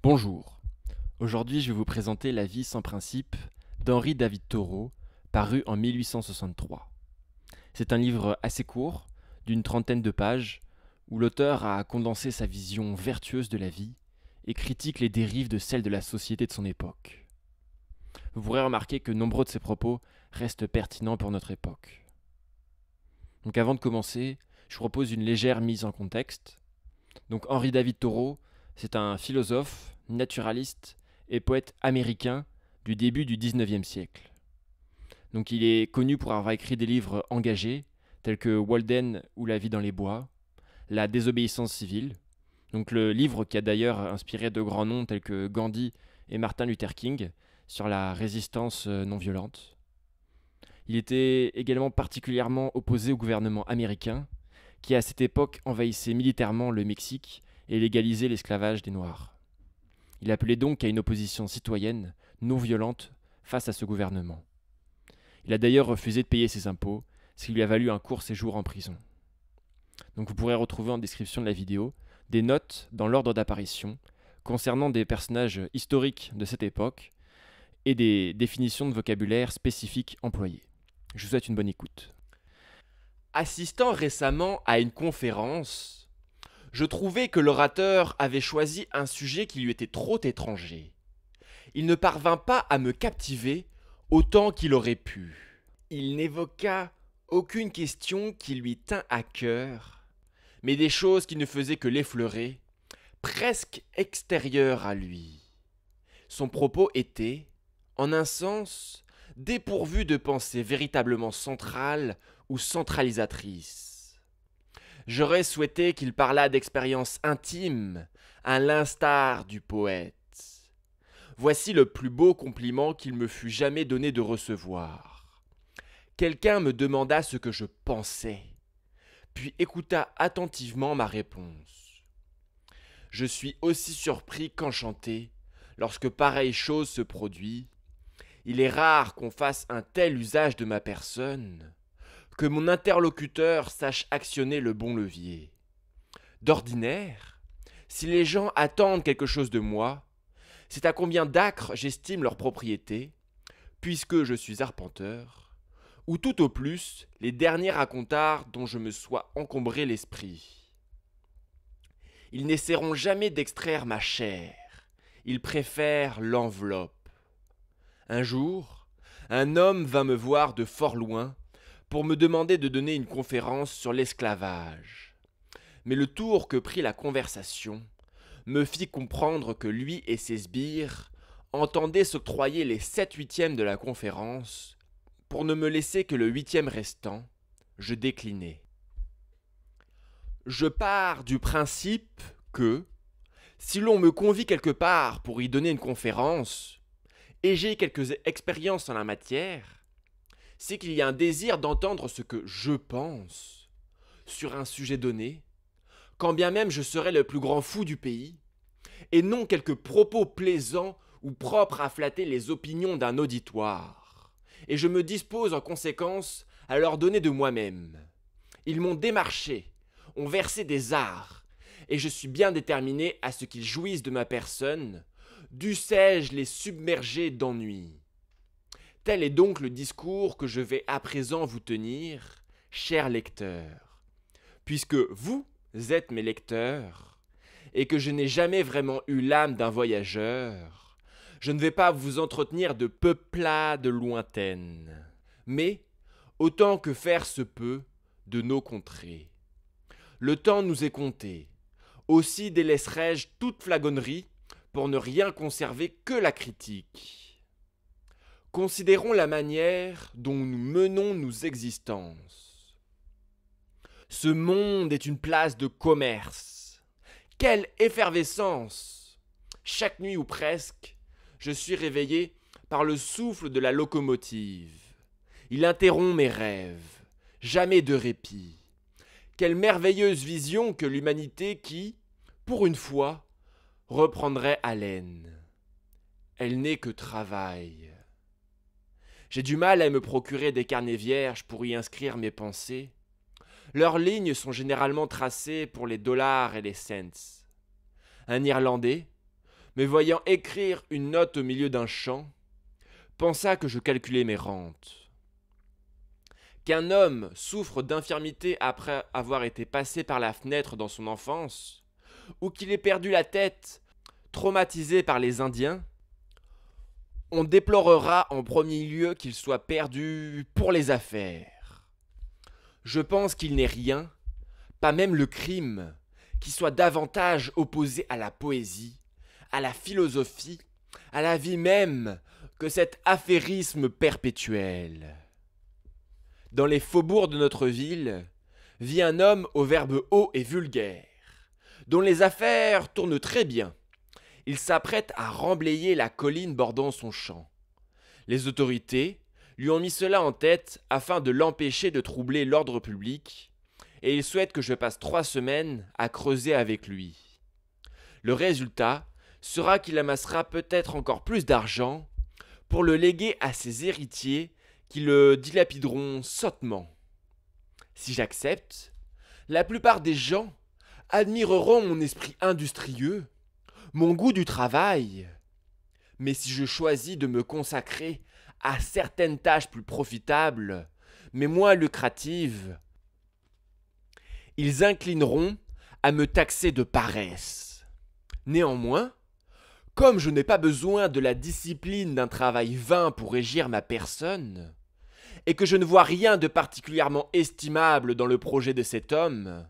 Bonjour, aujourd'hui je vais vous présenter La vie sans principe d'Henri David Thoreau, paru en 1863. C'est un livre assez court, d'une trentaine de pages, où l'auteur a condensé sa vision vertueuse de la vie et critique les dérives de celle de la société de son époque. Vous pourrez remarquer que nombreux de ses propos restent pertinents pour notre époque. Donc avant de commencer, je vous propose une légère mise en contexte. Donc Henri David Thoreau, c'est un philosophe, naturaliste et poète américain du début du XIXe siècle. Donc il est connu pour avoir écrit des livres engagés, tels que Walden ou La vie dans les bois, La désobéissance civile, donc le livre qui a d'ailleurs inspiré de grands noms tels que Gandhi et Martin Luther King sur la résistance non violente. Il était également particulièrement opposé au gouvernement américain, qui à cette époque envahissait militairement le Mexique et légalisait l'esclavage des Noirs. Il appelait donc à une opposition citoyenne, non violente, face à ce gouvernement. Il a d'ailleurs refusé de payer ses impôts, ce qui lui a valu un court séjour en prison. Donc vous pourrez retrouver en description de la vidéo des notes dans l'ordre d'apparition concernant des personnages historiques de cette époque et des définitions de vocabulaire spécifiques employées. Je vous souhaite une bonne écoute. Assistant récemment à une conférence, je trouvais que l'orateur avait choisi un sujet qui lui était trop étranger. Il ne parvint pas à me captiver autant qu'il aurait pu. Il n'évoqua aucune question qui lui tint à cœur, mais des choses qui ne faisaient que l'effleurer, presque extérieures à lui. Son propos était, en un sens, dépourvu de pensée véritablement centrale ou centralisatrice. J'aurais souhaité qu'il parlât d'expériences intimes, à l'instar du poète. Voici le plus beau compliment qu'il me fût jamais donné de recevoir. Quelqu'un me demanda ce que je pensais, puis écouta attentivement ma réponse. Je suis aussi surpris qu'enchanté lorsque pareille chose se produit. Il est rare qu'on fasse un tel usage de ma personne, que mon interlocuteur sache actionner le bon levier. D'ordinaire, si les gens attendent quelque chose de moi, c'est à combien d'acres j'estime leur propriété, puisque je suis arpenteur, ou tout au plus les derniers racontards dont je me sois encombré l'esprit. Ils n'essaieront jamais d'extraire ma chair, ils préfèrent l'enveloppe. Un jour, un homme vint me voir de fort loin pour me demander de donner une conférence sur l'esclavage. Mais le tour que prit la conversation me fit comprendre que lui et ses sbires entendaient s'octroyer les 7/8 de la conférence. Pour ne me laisser que le 8e restant, je déclinai. Je pars du principe que, si l'on me convie quelque part pour y donner une conférence, et j'ai quelques expériences en la matière, c'est qu'il y a un désir d'entendre ce que je pense sur un sujet donné, quand bien même je serais le plus grand fou du pays, et non quelques propos plaisants ou propres à flatter les opinions d'un auditoire. Et je me dispose en conséquence à leur donner de moi-même. Ils m'ont démarché, ont versé des arts, et je suis bien déterminé à ce qu'ils jouissent de ma personne, dussé-je les submerger d'ennui. Tel est donc le discours que je vais à présent vous tenir, chers lecteurs, puisque vous êtes mes lecteurs, et que je n'ai jamais vraiment eu l'âme d'un voyageur, je ne vais pas vous entretenir de peuplades lointaines, mais, autant que faire se peut, de nos contrées. Le temps nous est compté, aussi délaisserai-je toute flagonnerie pour ne rien conserver que la critique. Considérons la manière dont nous menons nos existences. Ce monde est une place de commerce. Quelle effervescence! Chaque nuit ou presque, je suis réveillé par le souffle de la locomotive. Il interrompt mes rêves. Jamais de répit. Quelle merveilleuse vision que l'humanité qui, pour une fois, reprendrait haleine. Elle n'est que travail. J'ai du mal à me procurer des carnets vierges pour y inscrire mes pensées. Leurs lignes sont généralement tracées pour les dollars et les cents. Un Irlandais, me voyant écrire une note au milieu d'un champ, pensa que je calculais mes rentes. Qu'un homme souffre d'infirmité après avoir été passé par la fenêtre dans son enfance, ou qu'il ait perdu la tête, traumatisé par les Indiens, on déplorera en premier lieu qu'il soit perdu pour les affaires. Je pense qu'il n'est rien, pas même le crime, qui soit davantage opposé à la poésie, à la philosophie, à la vie même, que cet affairisme perpétuel. Dans les faubourgs de notre ville, vit un homme au verbe haut et vulgaire, dont les affaires tournent très bien. Il s'apprête à remblayer la colline bordant son champ. Les autorités lui ont mis cela en tête afin de l'empêcher de troubler l'ordre public, et il souhaite que je passe 3 semaines à creuser avec lui. Le résultat sera qu'il amassera peut-être encore plus d'argent pour le léguer à ses héritiers qui le dilapideront sottement. Si j'accepte, la plupart des gens admireront mon esprit industrieux, mon goût du travail. Mais si je choisis de me consacrer à certaines tâches plus profitables, mais moins lucratives, ils inclineront à me taxer de paresse. Néanmoins, comme je n'ai pas besoin de la discipline d'un travail vain pour régir ma personne, et que je ne vois rien de particulièrement estimable dans le projet de cet homme,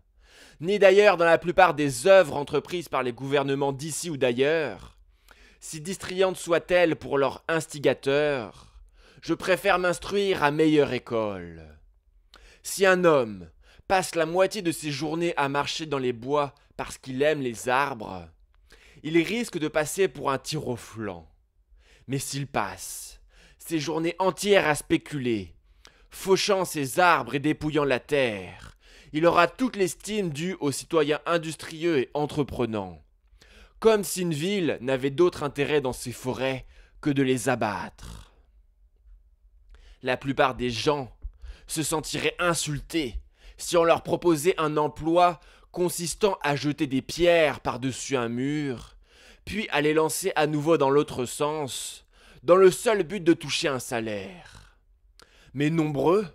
ni d'ailleurs dans la plupart des œuvres entreprises par les gouvernements d'ici ou d'ailleurs, si distrayantes soient-elles pour leurs instigateurs, je préfère m'instruire à meilleure école. Si un homme passe la moitié de ses journées à marcher dans les bois parce qu'il aime les arbres, il risque de passer pour un tir au flanc. Mais s'il passe ses journées entières à spéculer, fauchant ses arbres et dépouillant la terre, il aura toute l'estime due aux citoyens industrieux et entreprenants, comme si une ville n'avait d'autre intérêt dans ses forêts que de les abattre. La plupart des gens se sentiraient insultés si on leur proposait un emploi consistant à jeter des pierres par-dessus un mur, puis à les lancer à nouveau dans l'autre sens, dans le seul but de toucher un salaire. Mais nombreux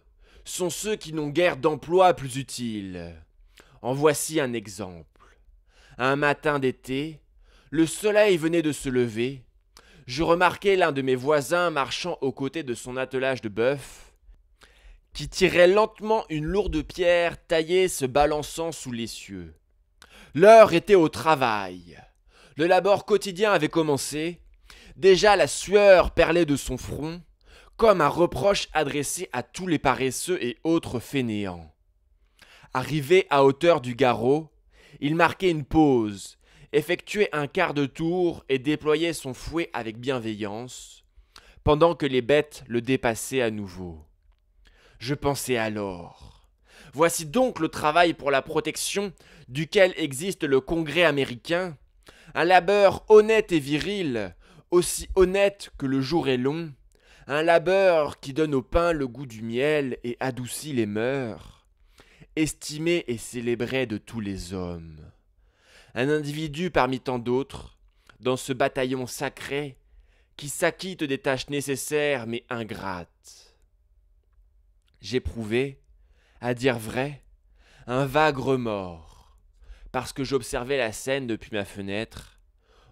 sont ceux qui n'ont guère d'emploi plus utile. En voici un exemple. Un matin d'été, le soleil venait de se lever. Je remarquai l'un de mes voisins marchant aux côtés de son attelage de bœuf, qui tirait lentement une lourde pierre taillée se balançant sous l'essieu. L'heure était au travail. Le labeur quotidien avait commencé. Déjà la sueur perlait de son front, comme un reproche adressé à tous les paresseux et autres fainéants. Arrivé à hauteur du garrot, il marquait une pause, effectuait un quart de tour et déployait son fouet avec bienveillance, pendant que les bêtes le dépassaient à nouveau. Je pensais alors, voici donc le travail pour la protection duquel existe le Congrès américain, un labeur honnête et viril, aussi honnête que le jour est long, un labeur qui donne au pain le goût du miel et adoucit les mœurs, estimé et célébré de tous les hommes. Un individu parmi tant d'autres, dans ce bataillon sacré, qui s'acquitte des tâches nécessaires mais ingrates. J'éprouvais, à dire vrai, un vague remords, parce que j'observais la scène depuis ma fenêtre,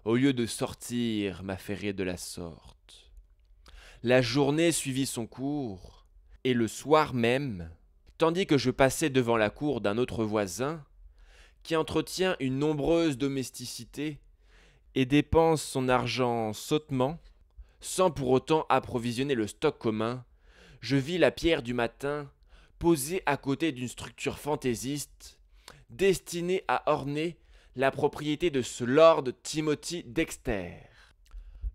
au lieu de sortir m'affairer de la sorte. La journée suivit son cours, et le soir même, tandis que je passais devant la cour d'un autre voisin, qui entretient une nombreuse domesticité et dépense son argent sottement, sans pour autant approvisionner le stock commun, je vis la pierre du matin posée à côté d'une structure fantaisiste, destinée à orner la propriété de ce lord Timothy Dexter.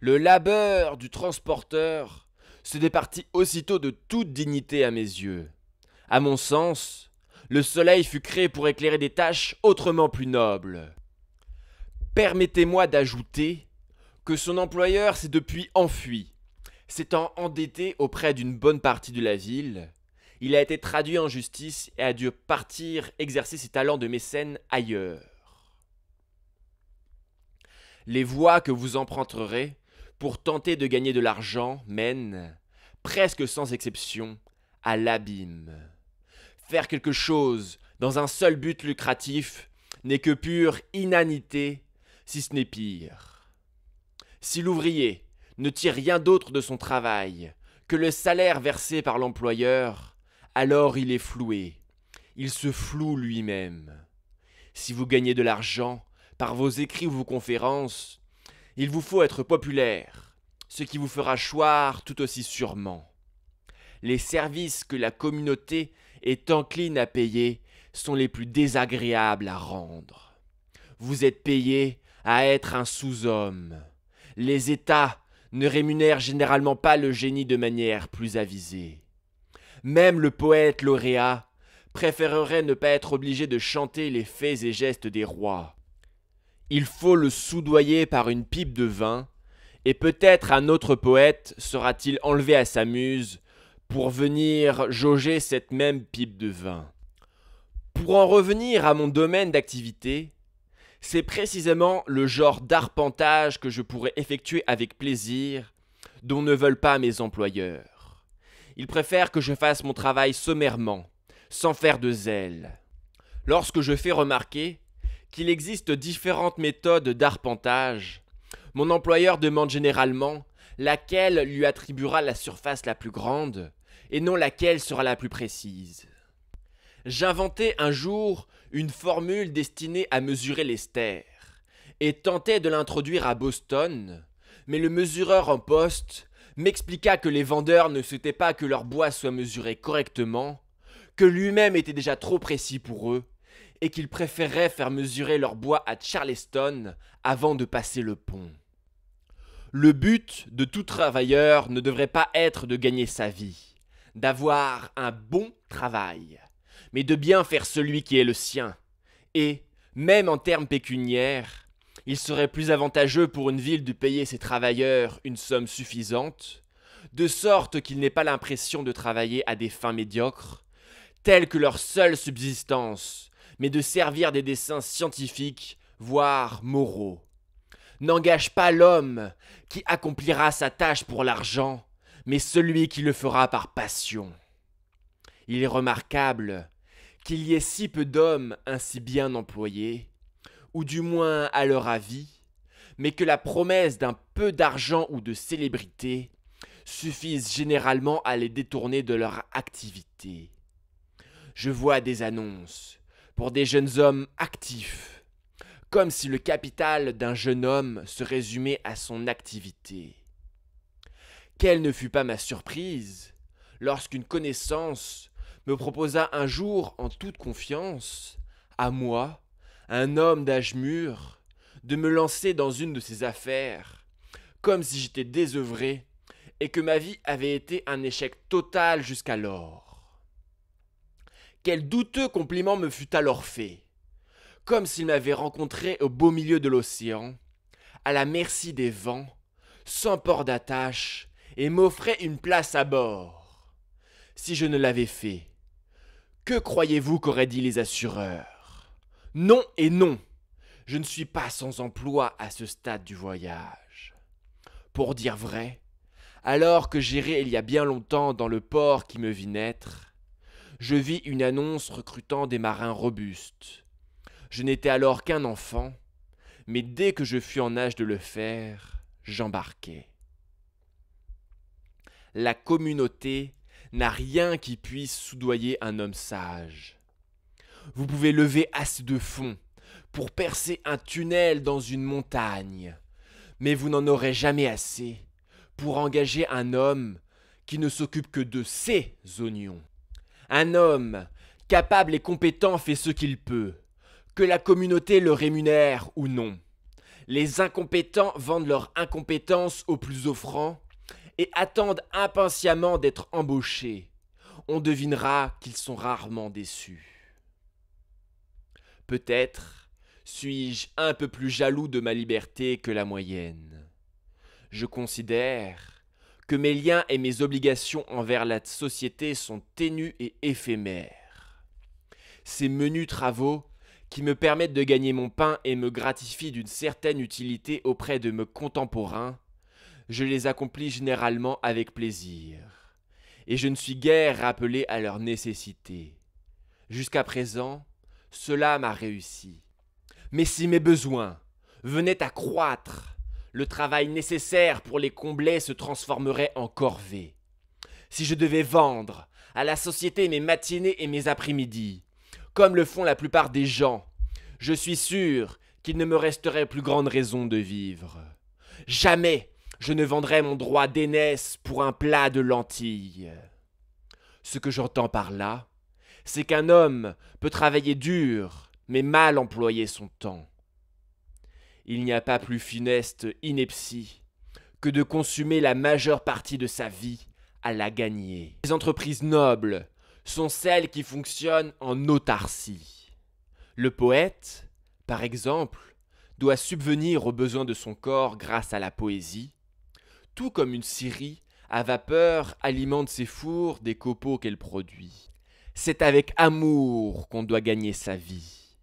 Le labeur du transporteur se départit aussitôt de toute dignité à mes yeux. À mon sens, le soleil fut créé pour éclairer des tâches autrement plus nobles. Permettez-moi d'ajouter que son employeur s'est depuis enfui. S'étant endetté auprès d'une bonne partie de la ville, il a été traduit en justice et a dû partir exercer ses talents de mécène ailleurs. Les voies que vous emprunterez pour tenter de gagner de l'argent mènent, presque sans exception, à l'abîme. Faire quelque chose dans un seul but lucratif n'est que pure inanité, si ce n'est pire. Si l'ouvrier ne tire rien d'autre de son travail que le salaire versé par l'employeur, alors il est floué, il se floue lui-même. Si vous gagnez de l'argent par vos écrits ou vos conférences, il vous faut être populaire, ce qui vous fera choir tout aussi sûrement. Les services que la communauté est encline à payer sont les plus désagréables à rendre. Vous êtes payé à être un sous-homme. Les États ne rémunèrent généralement pas le génie de manière plus avisée. Même le poète lauréat préférerait ne pas être obligé de chanter les faits et gestes des rois. Il faut le soudoyer par une pipe de vin, et peut-être un autre poète sera-t-il enlevé à sa muse pour venir jauger cette même pipe de vin. Pour en revenir à mon domaine d'activité, c'est précisément le genre d'arpentage que je pourrais effectuer avec plaisir, dont ne veulent pas mes employeurs. Ils préfèrent que je fasse mon travail sommairement, sans faire de zèle. Lorsque je fais remarquer qu'il existe différentes méthodes d'arpentage, mon employeur demande généralement laquelle lui attribuera la surface la plus grande et non laquelle sera la plus précise. J'inventai un jour une formule destinée à mesurer les stères et tentai de l'introduire à Boston, mais le mesureur en poste m'expliqua que les vendeurs ne souhaitaient pas que leur bois soit mesuré correctement, que lui-même était déjà trop précis pour eux et qu'il préférerait faire mesurer leur bois à Charleston avant de passer le pont. Le but de tout travailleur ne devrait pas être de gagner sa vie, d'avoir un bon travail, mais de bien faire celui qui est le sien. Et, même en termes pécuniaires, il serait plus avantageux pour une ville de payer ses travailleurs une somme suffisante, de sorte qu'ils n'aient pas l'impression de travailler à des fins médiocres, telles que leur seule subsistance, mais de servir des desseins scientifiques, voire moraux. N'engage pas l'homme qui accomplira sa tâche pour l'argent, mais celui qui le fera par passion. Il est remarquable qu'il y ait si peu d'hommes ainsi bien employés, ou du moins à leur avis, mais que la promesse d'un peu d'argent ou de célébrité suffise généralement à les détourner de leur activité. Je vois des annonces pour des jeunes hommes actifs, comme si le capital d'un jeune homme se résumait à son activité. Quelle ne fut pas ma surprise lorsqu'une connaissance me proposa un jour en toute confiance, à moi, un homme d'âge mûr, de me lancer dans une de ses affaires, comme si j'étais désœuvré et que ma vie avait été un échec total jusqu'alors. Quel douteux compliment me fut alors fait, comme s'il m'avait rencontré au beau milieu de l'océan, à la merci des vents, sans port d'attache, et m'offrait une place à bord. Si je ne l'avais fait, que croyez-vous qu'auraient dit les assureurs? Non et non, je ne suis pas sans emploi à ce stade du voyage. Pour dire vrai, alors que j'errais il y a bien longtemps dans le port qui me vit naître, je vis une annonce recrutant des marins robustes. Je n'étais alors qu'un enfant, mais dès que je fus en âge de le faire, j'embarquai. La communauté n'a rien qui puisse soudoyer un homme sage. Vous pouvez lever assez de fonds pour percer un tunnel dans une montagne, mais vous n'en aurez jamais assez pour engager un homme qui ne s'occupe que de ses oignons. Un homme capable et compétent fait ce qu'il peut, que la communauté le rémunère ou non. Les incompétents vendent leur incompétence aux plus offrants et attendent impatiemment d'être embauchés. On devinera qu'ils sont rarement déçus. Peut-être suis-je un peu plus jaloux de ma liberté que la moyenne. Je considère que mes liens et mes obligations envers la société sont ténus et éphémères. Ces menus travaux qui me permettent de gagner mon pain et me gratifient d'une certaine utilité auprès de mes contemporains, je les accomplis généralement avec plaisir, et je ne suis guère rappelé à leur nécessité. Jusqu'à présent, cela m'a réussi. Mais si mes besoins venaient à croître, le travail nécessaire pour les combler se transformerait en corvée. Si je devais vendre à la société mes matinées et mes après-midi, comme le font la plupart des gens, je suis sûr qu'il ne me resterait plus grande raison de vivre. Jamais je ne vendrais mon droit d'aînesse pour un plat de lentilles. Ce que j'entends par là, c'est qu'un homme peut travailler dur, mais mal employer son temps. Il n'y a pas plus funeste ineptie que de consumer la majeure partie de sa vie à la gagner. Les entreprises nobles sont celles qui fonctionnent en autarcie. Le poète, par exemple, doit subvenir aux besoins de son corps grâce à la poésie, tout comme une scierie à vapeur alimente ses fours des copeaux qu'elle produit. C'est avec amour qu'on doit gagner sa vie.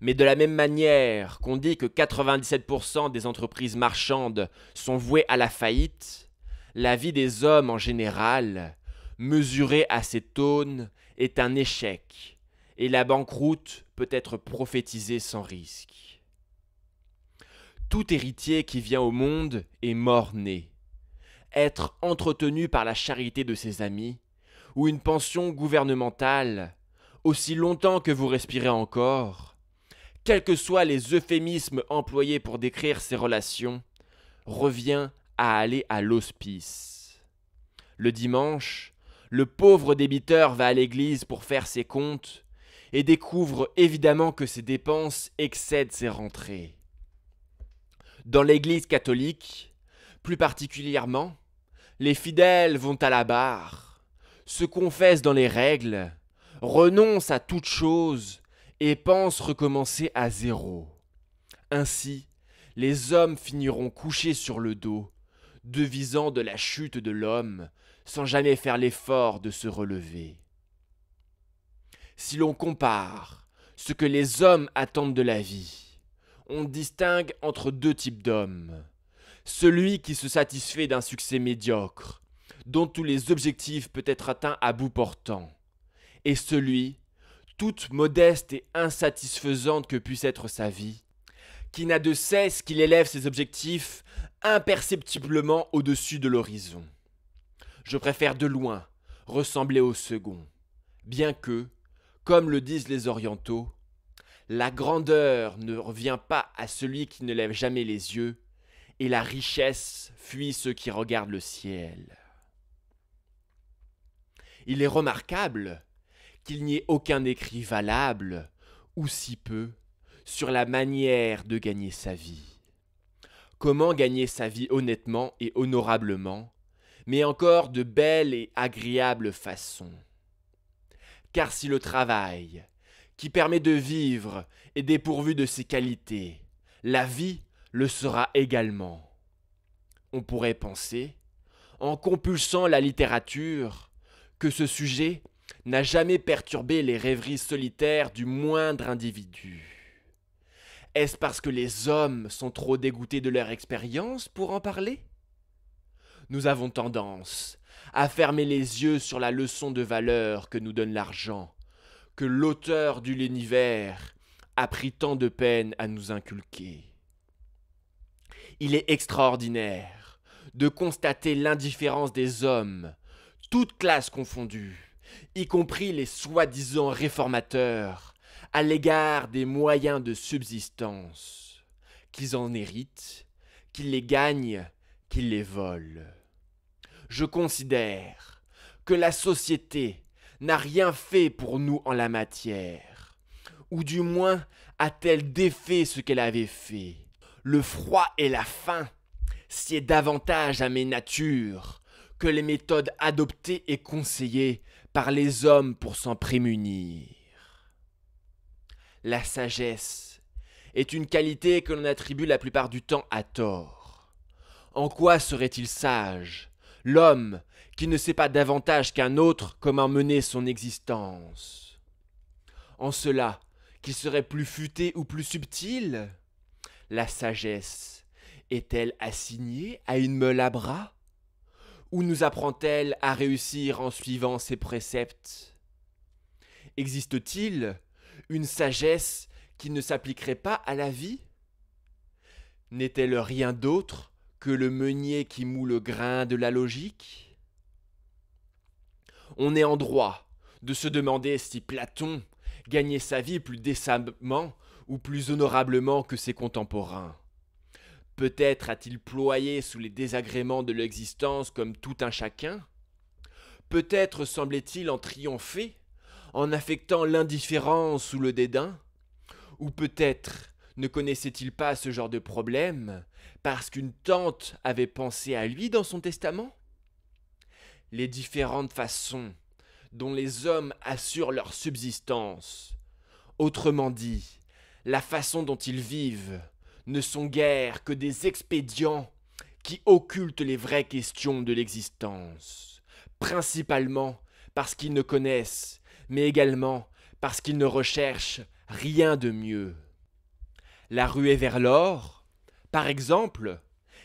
Mais de la même manière qu'on dit que 97% des entreprises marchandes sont vouées à la faillite, la vie des hommes en général, mesurée à cette aune, est un échec, et la banqueroute peut être prophétisée sans risque. Tout héritier qui vient au monde est mort-né. Être entretenu par la charité de ses amis, ou une pension gouvernementale, aussi longtemps que vous respirez encore, quels que soient les euphémismes employés pour décrire ces relations, revient à aller à l'hospice. Le dimanche, le pauvre débiteur va à l'église pour faire ses comptes et découvre évidemment que ses dépenses excèdent ses rentrées. Dans l'église catholique, plus particulièrement, les fidèles vont à la barre, se confessent dans les règles, renoncent à toute chose et pensent recommencer à zéro. Ainsi, les hommes finiront couchés sur le dos, devisant de la chute de l'homme, sans jamais faire l'effort de se relever. Si l'on compare ce que les hommes attendent de la vie, on distingue entre deux types d'hommes. Celui qui se satisfait d'un succès médiocre, dont tous les objectifs peuvent être atteints à bout portant, et celui, toute modeste et insatisfaisante que puisse être sa vie, qui n'a de cesse qu'il élève ses objectifs imperceptiblement au-dessus de l'horizon. Je préfère de loin ressembler au second, bien que, comme le disent les orientaux, la grandeur ne revient pas à celui qui ne lève jamais les yeux, et la richesse fuit ceux qui regardent le ciel. Il est remarquable qu'il n'y ait aucun écrit valable, ou si peu, sur la manière de gagner sa vie. Comment gagner sa vie honnêtement et honorablement, mais encore de belles et agréables façons. Car si le travail, qui permet de vivre, est dépourvu de ses qualités, la vie le sera également. On pourrait penser, en compulsant la littérature, que ce sujet n'a jamais perturbé les rêveries solitaires du moindre individu. Est-ce parce que les hommes sont trop dégoûtés de leur expérience pour en parler ? Nous avons tendance à fermer les yeux sur la leçon de valeur que nous donne l'argent, que l'auteur de l'univers a pris tant de peine à nous inculquer. Il est extraordinaire de constater l'indifférence des hommes, toutes classes confondues, y compris les soi-disant réformateurs, à l'égard des moyens de subsistance, qu'ils en héritent, qu'ils les gagnent, qu'ils les volent. Je considère que la société n'a rien fait pour nous en la matière, ou du moins a-t-elle défait ce qu'elle avait fait. Le froid et la faim sied davantage à mes natures que les méthodes adoptées et conseillées par les hommes pour s'en prémunir. La sagesse est une qualité que l'on attribue la plupart du temps à tort. En quoi serait-il sage, l'homme qui ne sait pas davantage qu'un autre comment mener son existence ? En cela qui serait plus futée ou plus subtile? La sagesse est-elle assignée à une meule à bras? Ou nous apprend-elle à réussir en suivant ses préceptes? Existe-t-il une sagesse qui ne s'appliquerait pas à la vie? N'est-elle rien d'autre que le meunier qui moud le grain de la logique? On est en droit de se demander si Platon gagnait sa vie plus décemment ou plus honorablement que ses contemporains. Peut-être a-t-il ployé sous les désagréments de l'existence comme tout un chacun? Peut-être semblait-il en triompher, en affectant l'indifférence ou le dédain? Ou peut-être ne connaissait-il pas ce genre de problème parce qu'une tante avait pensé à lui dans son testament? Les différentes façons dont les hommes assurent leur subsistance, autrement dit, la façon dont ils vivent, ne sont guère que des expédients qui occultent les vraies questions de l'existence, principalement parce qu'ils ne connaissent, mais également parce qu'ils ne recherchent rien de mieux. La ruée vers l'or, par exemple,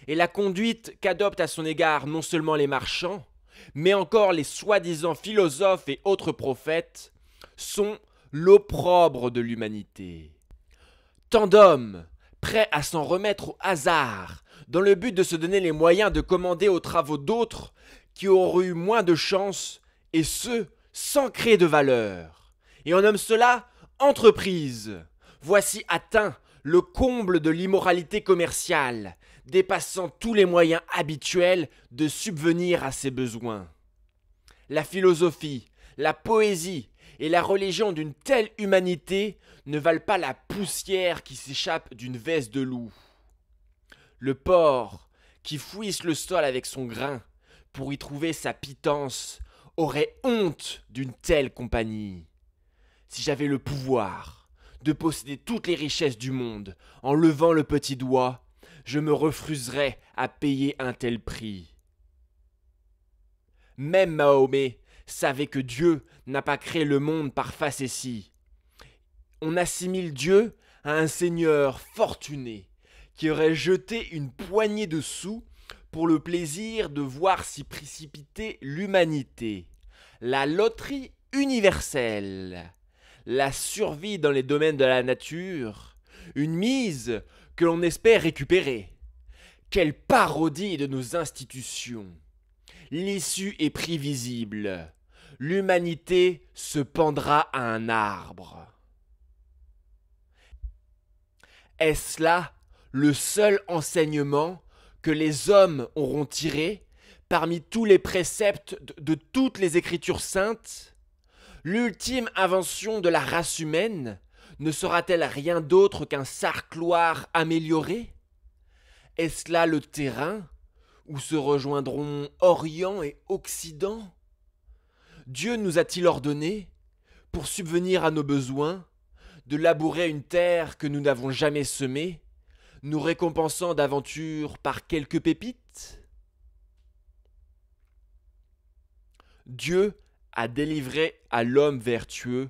est la conduite qu'adoptent à son égard non seulement les marchands, mais encore les soi-disant philosophes et autres prophètes, sont l'opprobre de l'humanité. Tant d'hommes, prêts à s'en remettre au hasard, dans le but de se donner les moyens de commander aux travaux d'autres qui auraient eu moins de chance, et ce, sans créer de valeur. Et on nomme cela entreprise. Voici atteint le comble de l'immoralité commerciale, dépassant tous les moyens habituels de subvenir à ses besoins. La philosophie, la poésie et la religion d'une telle humanité ne valent pas la poussière qui s'échappe d'une veste de loup. Le porc, qui fouisse le sol avec son grain pour y trouver sa pitance, aurait honte d'une telle compagnie. Si j'avais le pouvoir de posséder toutes les richesses du monde en levant le petit doigt, je me refuserais à payer un tel prix. Même Mahomet savait que Dieu n'a pas créé le monde par facétie. On assimile Dieu à un seigneur fortuné qui aurait jeté une poignée de sous pour le plaisir de voir s'y précipiter l'humanité. La loterie universelle, la survie dans les domaines de la nature, une mise que l'on espère récupérer. Quelle parodie de nos institutions! L'issue est prévisible. L'humanité se pendra à un arbre. Est-ce là le seul enseignement que les hommes auront tiré parmi tous les préceptes de toutes les Écritures saintes? L'ultime invention de la race humaine ne sera-t-elle rien d'autre qu'un sarcloir amélioré? Est-ce là le terrain où se rejoindront Orient et Occident? Dieu nous a-t-il ordonné, pour subvenir à nos besoins, de labourer une terre que nous n'avons jamais semée, nous récompensant d'aventure par quelques pépites? Dieu a délivré à l'homme vertueux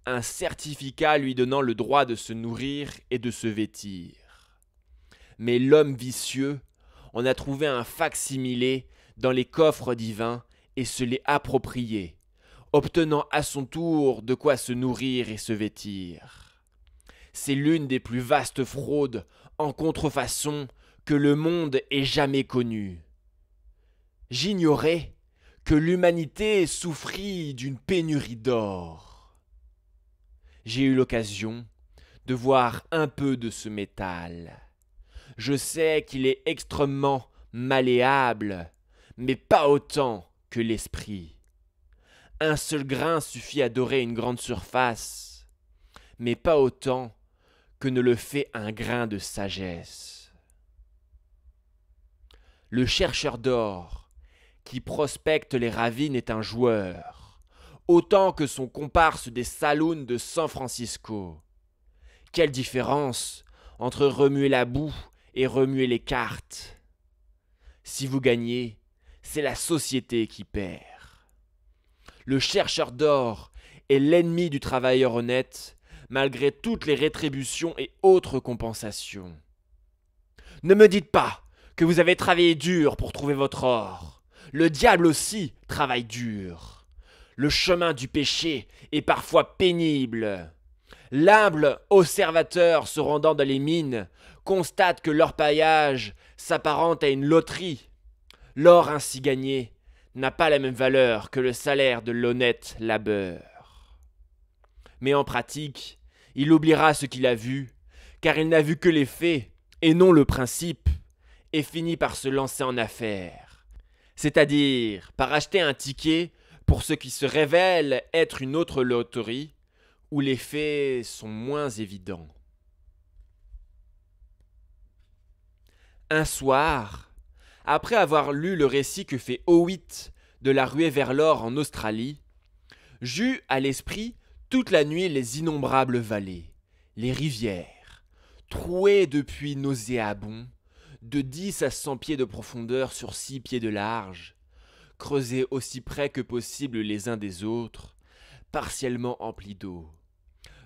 un certificat lui donnant le droit de se nourrir et de se vêtir. Mais l'homme vicieux en a trouvé un fac-similé dans les coffres divins et se l'est approprié, obtenant à son tour de quoi se nourrir et se vêtir. C'est l'une des plus vastes fraudes en contrefaçon que le monde ait jamais connue. J'ignorais que l'humanité souffrit d'une pénurie d'or. J'ai eu l'occasion de voir un peu de ce métal. Je sais qu'il est extrêmement malléable, mais pas autant que l'esprit. Un seul grain suffit à dorer une grande surface, mais pas autant que ne le fait un grain de sagesse. Le chercheur d'or qui prospecte les ravines est un joueur, autant que son comparse des saloons de San Francisco. Quelle différence entre remuer la boue et remuer les cartes! Si vous gagnez, c'est la société qui perd. Le chercheur d'or est l'ennemi du travailleur honnête, malgré toutes les rétributions et autres compensations. Ne me dites pas que vous avez travaillé dur pour trouver votre or. Le diable aussi travaille dur. Le chemin du péché est parfois pénible. L'humble observateur se rendant dans les mines constate que l'orpaillage s'apparente à une loterie. L'or ainsi gagné n'a pas la même valeur que le salaire de l'honnête labeur. Mais en pratique, il oubliera ce qu'il a vu, car il n'a vu que les faits et non le principe, et finit par se lancer en affaires, c'est-à-dire par acheter un ticket pour ce qui se révèle être une autre loterie, où les faits sont moins évidents. Un soir, après avoir lu le récit que fait Howitt de la ruée vers l'or en Australie, j'eus à l'esprit toute la nuit les innombrables vallées, les rivières, trouées depuis nauséabonds, de 10 à 100 pieds de profondeur sur 6 pieds de large, creusés aussi près que possible les uns des autres, partiellement emplis d'eau.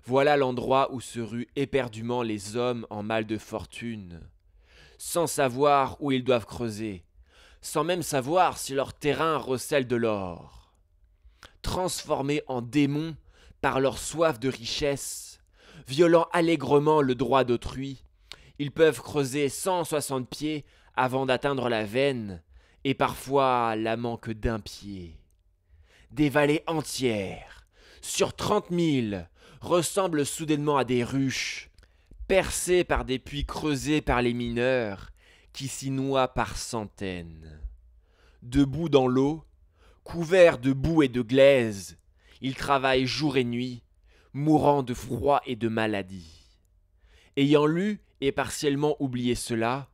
Voilà l'endroit où se ruent éperdument les hommes en mal de fortune, sans savoir où ils doivent creuser, sans même savoir si leur terrain recèle de l'or. Transformés en démons par leur soif de richesse, violant allègrement le droit d'autrui, ils peuvent creuser 160 pieds avant d'atteindre la veine, et parfois la manque d'un pied. Des vallées entières, sur 30 000, ressemblent soudainement à des ruches, percées par des puits creusés par les mineurs, qui s'y noient par centaines. Debout dans l'eau, couverts de boue et de glaise, ils travaillent jour et nuit, mourant de froid et de maladie. Ayant lu et partiellement oublié cela,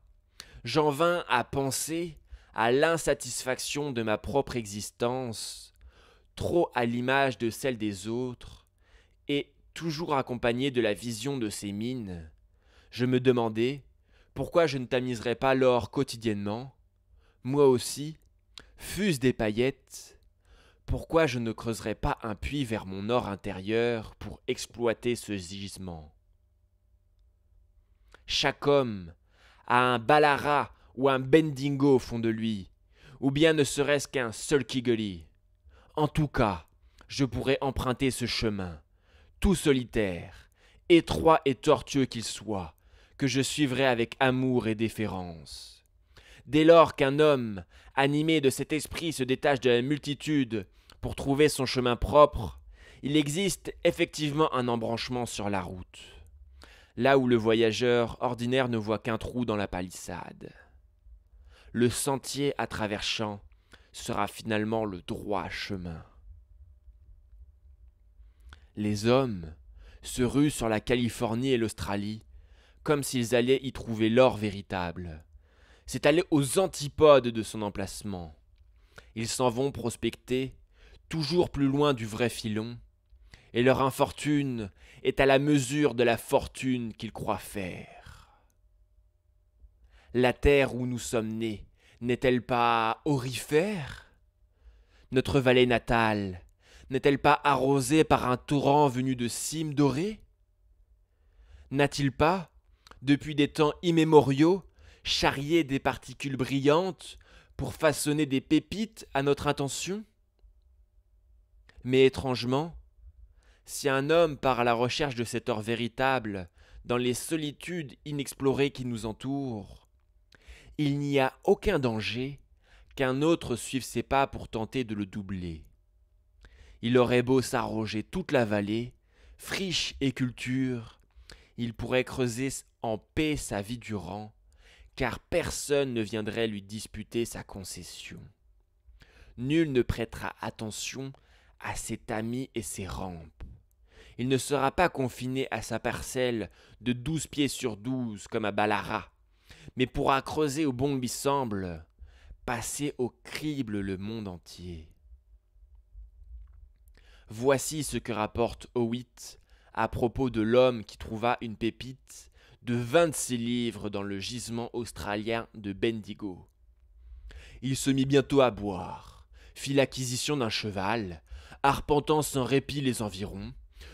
j'en vins à penser à l'insatisfaction de ma propre existence, trop à l'image de celle des autres, et toujours accompagnée de la vision de ces mines. Je me demandais pourquoi je ne tamiserais pas l'or quotidiennement, moi aussi, fût-ce des paillettes, pourquoi je ne creuserais pas un puits vers mon or intérieur pour exploiter ce gisement. Chaque homme a un Balara ou un Bendigo au fond de lui, ou bien ne serait-ce qu'un Sulky-Gully. En tout cas, je pourrais emprunter ce chemin, tout solitaire, étroit et tortueux qu'il soit, que je suivrai avec amour et déférence. Dès lors qu'un homme, animé de cet esprit, se détache de la multitude pour trouver son chemin propre, il existe effectivement un embranchement sur la route, là où le voyageur ordinaire ne voit qu'un trou dans la palissade. Le sentier à travers champs sera finalement le droit chemin. Les hommes se ruent sur la Californie et l'Australie comme s'ils allaient y trouver l'or véritable. C'est aller aux antipodes de son emplacement. Ils s'en vont prospecter, toujours plus loin du vrai filon, et leur infortune est à la mesure de la fortune qu'ils croient faire. La terre où nous sommes nés n'est-elle pas aurifère ? Notre vallée natale n'est-elle pas arrosée par un torrent venu de cimes dorées ? N'a-t-il pas, depuis des temps immémoriaux, charrié des particules brillantes pour façonner des pépites à notre intention ? Mais étrangement, si un homme part à la recherche de cet or véritable dans les solitudes inexplorées qui nous entourent, il n'y a aucun danger qu'un autre suive ses pas pour tenter de le doubler. Il aurait beau s'arroger toute la vallée, friche et culture, il pourrait creuser en paix sa vie durant, car personne ne viendrait lui disputer sa concession. Nul ne prêtera attention à ses tamis et ses rampes. Il ne sera pas confiné à sa parcelle de 12 pieds sur 12 comme à Balara, mais pourra creuser au bon lui semble, passer au crible le monde entier. Voici ce que rapporte Howitt à propos de l'homme qui trouva une pépite de 26 livres dans le gisement australien de Bendigo. Il se mit bientôt à boire, fit l'acquisition d'un cheval, arpentant sans répit les environs,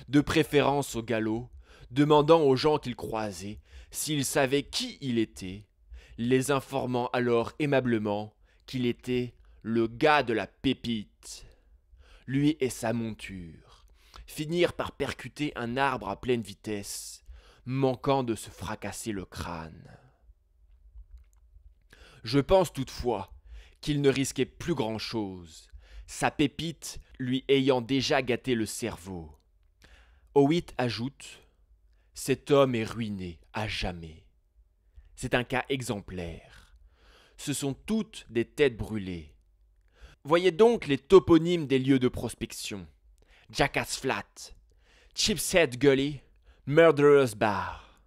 de préférence au galop, demandant aux gens qu'il croisait s'ils savaient qui il était, les informant alors aimablement qu'il était le gars de la pépite. Lui et sa monture finirent par percuter un arbre à pleine vitesse, manquant de se fracasser le crâne. Je pense toutefois qu'il ne risquait plus grand-chose, sa pépite lui ayant déjà gâté le cerveau. Howitt ajoute « Cet homme est ruiné à jamais. » C'est un cas exemplaire. Ce sont toutes des têtes brûlées. Voyez donc les toponymes des lieux de prospection. Jackass Flat, Chipshead Gully, Murderer's Bar.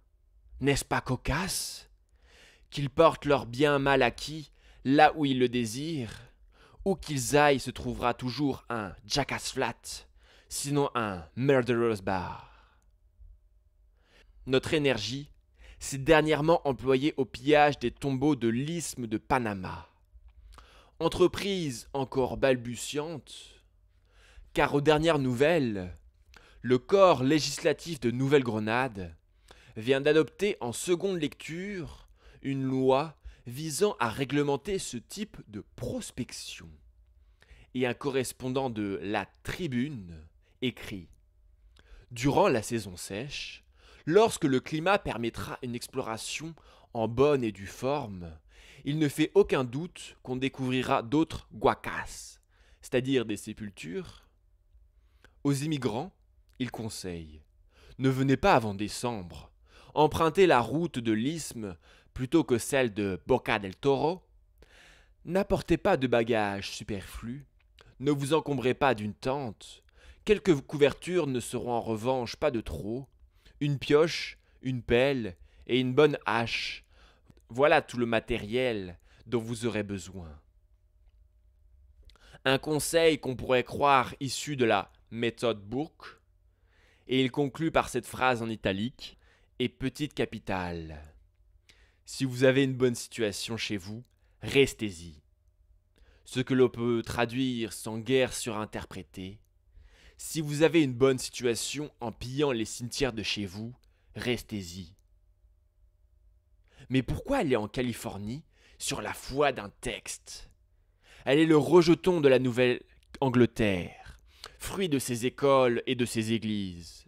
N'est-ce pas cocasse? Qu'ils portent leur bien mal acquis là où ils le désirent. Où qu'ils aillent se trouvera toujours un Jackass Flat, sinon un Murderer's Bar. Notre énergie s'est dernièrement employée au pillage des tombeaux de l'isthme de Panama. Entreprise encore balbutiante, car aux dernières nouvelles, le corps législatif de Nouvelle-Grenade vient d'adopter en seconde lecture une loi visant à réglementer ce type de prospection. Et un correspondant de La Tribune écrit « Durant la saison sèche, lorsque le climat permettra une exploration en bonne et due forme, il ne fait aucun doute qu'on découvrira d'autres guacas, c'est-à-dire des sépultures. Aux immigrants, il conseille « Ne venez pas avant décembre, empruntez la route de l'isthme plutôt que celle de Boca del Toro. N'apportez pas de bagages superflus, ne vous encombrez pas d'une tente, quelques couvertures ne seront en revanche pas de trop, une pioche, une pelle et une bonne hache. Voilà tout le matériel dont vous aurez besoin. » Un conseil qu'on pourrait croire issu de la Method Book, et il conclut par cette phrase en italique et petite capitale. Si vous avez une bonne situation chez vous, restez-y. Ce que l'on peut traduire sans guère surinterpréter. Si vous avez une bonne situation en pillant les cimetières de chez vous, restez-y. Mais pourquoi aller en Californie sur la foi d'un texte? Elle est le rejeton de la Nouvelle-Angleterre, fruit de ses écoles et de ses églises.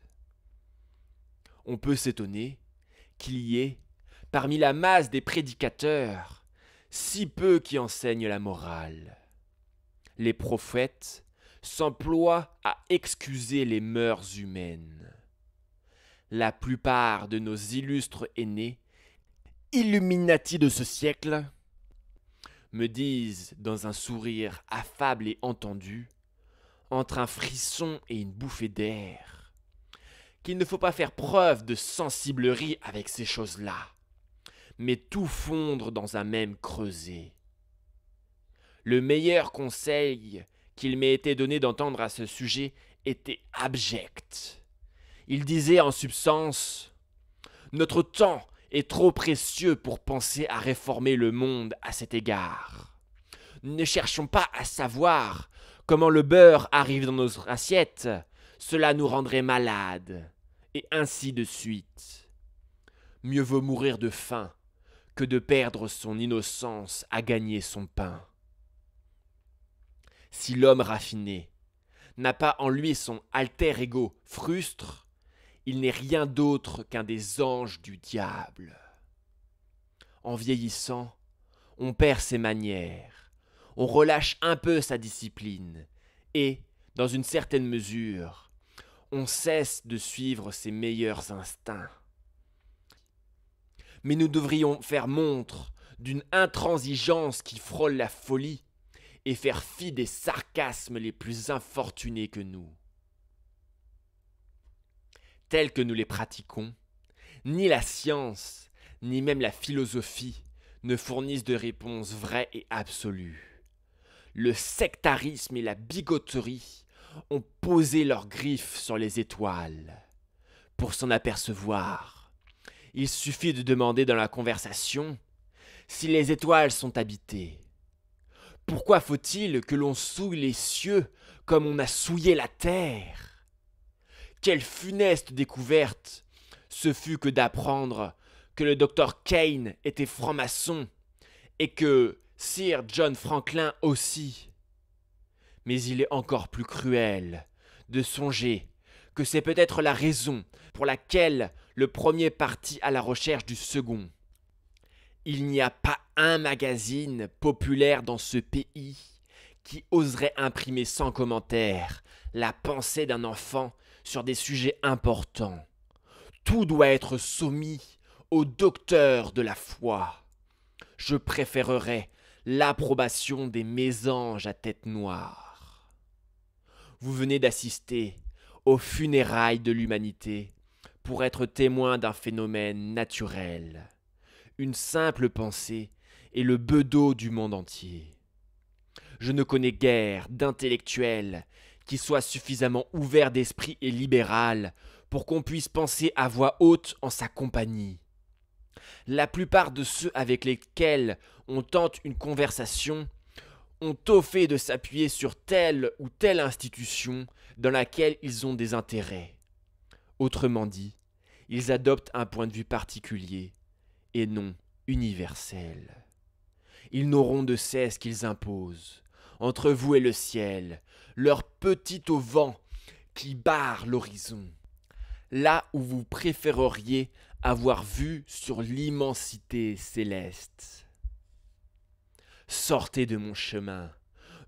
On peut s'étonner qu'il y ait, parmi la masse des prédicateurs, si peu qui enseignent la morale. Les prophètes s'emploient à excuser les mœurs humaines. La plupart de nos illustres aînés, Illuminati de ce siècle, me disent dans un sourire affable et entendu, entre un frisson et une bouffée d'air, qu'il ne faut pas faire preuve de sensiblerie avec ces choses-là, mais tout fondre dans un même creuset. Le meilleur conseil qu'il m'ait été donné d'entendre à ce sujet était abject. Il disait en substance « Notre temps est trop précieux pour penser à réformer le monde à cet égard. Ne cherchons pas à savoir comment le beurre arrive dans nos assiettes, cela nous rendrait malades, et ainsi de suite. Mieux vaut mourir de faim que de perdre son innocence à gagner son pain. Si l'homme raffiné n'a pas en lui son alter ego frustre, il n'est rien d'autre qu'un des anges du diable. En vieillissant, on perd ses manières, on relâche un peu sa discipline et, dans une certaine mesure, on cesse de suivre ses meilleurs instincts. Mais nous devrions faire montre d'une intransigeance qui frôle la folie et faire fi des sarcasmes les plus infortunés que nous. Tels que nous les pratiquons, ni la science, ni même la philosophie ne fournissent de réponses vraies et absolues. Le sectarisme et la bigoterie ont posé leurs griffes sur les étoiles. Pour s'en apercevoir, il suffit de demander dans la conversation si les étoiles sont habitées. Pourquoi faut-il que l'on souille les cieux comme on a souillé la terre? Quelle funeste découverte ce fut que d'apprendre que le docteur Kane était franc-maçon et que Sir John Franklin aussi. Mais il est encore plus cruel de songer que c'est peut-être la raison pour laquelle le premier partit à la recherche du second. Il n'y a pas un magazine populaire dans ce pays qui oserait imprimer sans commentaire la pensée d'un enfant sur des sujets importants. Tout doit être soumis au docteur de la foi. Je préférerais l'approbation des mésanges à tête noire. Vous venez d'assister aux funérailles de l'humanité pour être témoin d'un phénomène naturel. Une simple pensée est le bedeau du monde entier. Je ne connais guère d'intellectuel qui soit suffisamment ouvert d'esprit et libéral pour qu'on puisse penser à voix haute en sa compagnie. La plupart de ceux avec lesquels on tente une conversation ont au fait de s'appuyer sur telle ou telle institution dans laquelle ils ont des intérêts. Autrement dit, ils adoptent un point de vue particulier et non universel. Ils n'auront de cesse qu'ils imposent, entre vous et le ciel, leur petit auvent qui barre l'horizon, là où vous préféreriez avoir vu sur l'immensité céleste. Sortez de mon chemin,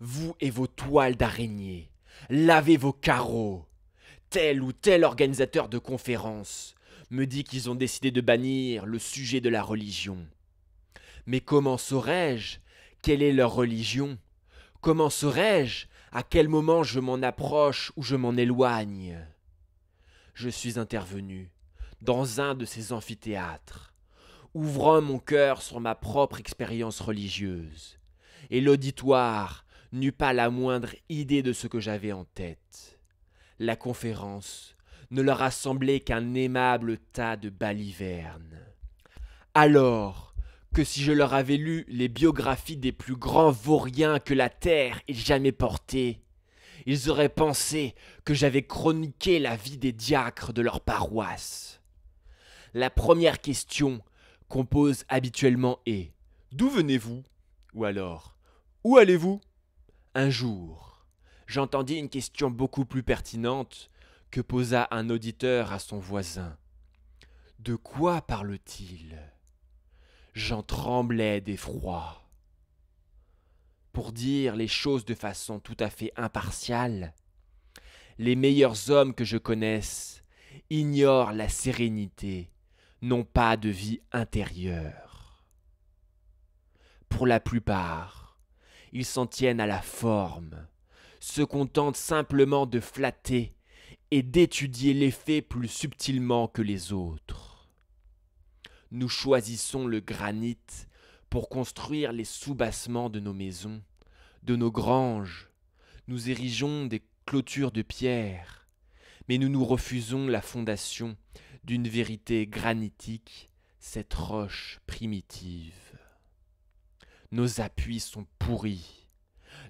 vous et vos toiles d'araignée, lavez vos carreaux. Tel ou tel organisateur de conférences me dit qu'ils ont décidé de bannir le sujet de la religion. Mais comment saurais-je quelle est leur religion ? Comment saurais-je à quel moment je m'en approche ou je m'en éloigne ? Je suis intervenu dans un de ces amphithéâtres, ouvrant mon cœur sur ma propre expérience religieuse, et l'auditoire n'eut pas la moindre idée de ce que j'avais en tête. La conférence ne leur a semblé qu'un aimable tas de balivernes. Alors que si je leur avais lu les biographies des plus grands vauriens que la terre ait jamais portés, ils auraient pensé que j'avais chroniqué la vie des diacres de leur paroisse. La première question qu'on pose habituellement est « D'où venez-vous » ou alors « Où allez-vous » Un jour, j'entendis une question beaucoup plus pertinente que posa un auditeur à son voisin. De quoi parle-t-il ? J'en tremblais d'effroi. Pour dire les choses de façon tout à fait impartiale, les meilleurs hommes que je connaisse ignorent la sérénité, n'ont pas de vie intérieure. Pour la plupart, ils s'en tiennent à la forme, se contentent simplement de flatter et d'étudier l'effet plus subtilement que les autres. Nous choisissons le granit pour construire les soubassements de nos maisons, de nos granges. Nous érigeons des clôtures de pierre, mais nous nous refusons la fondation d'une vérité granitique, cette roche primitive. Nos appuis sont pourris.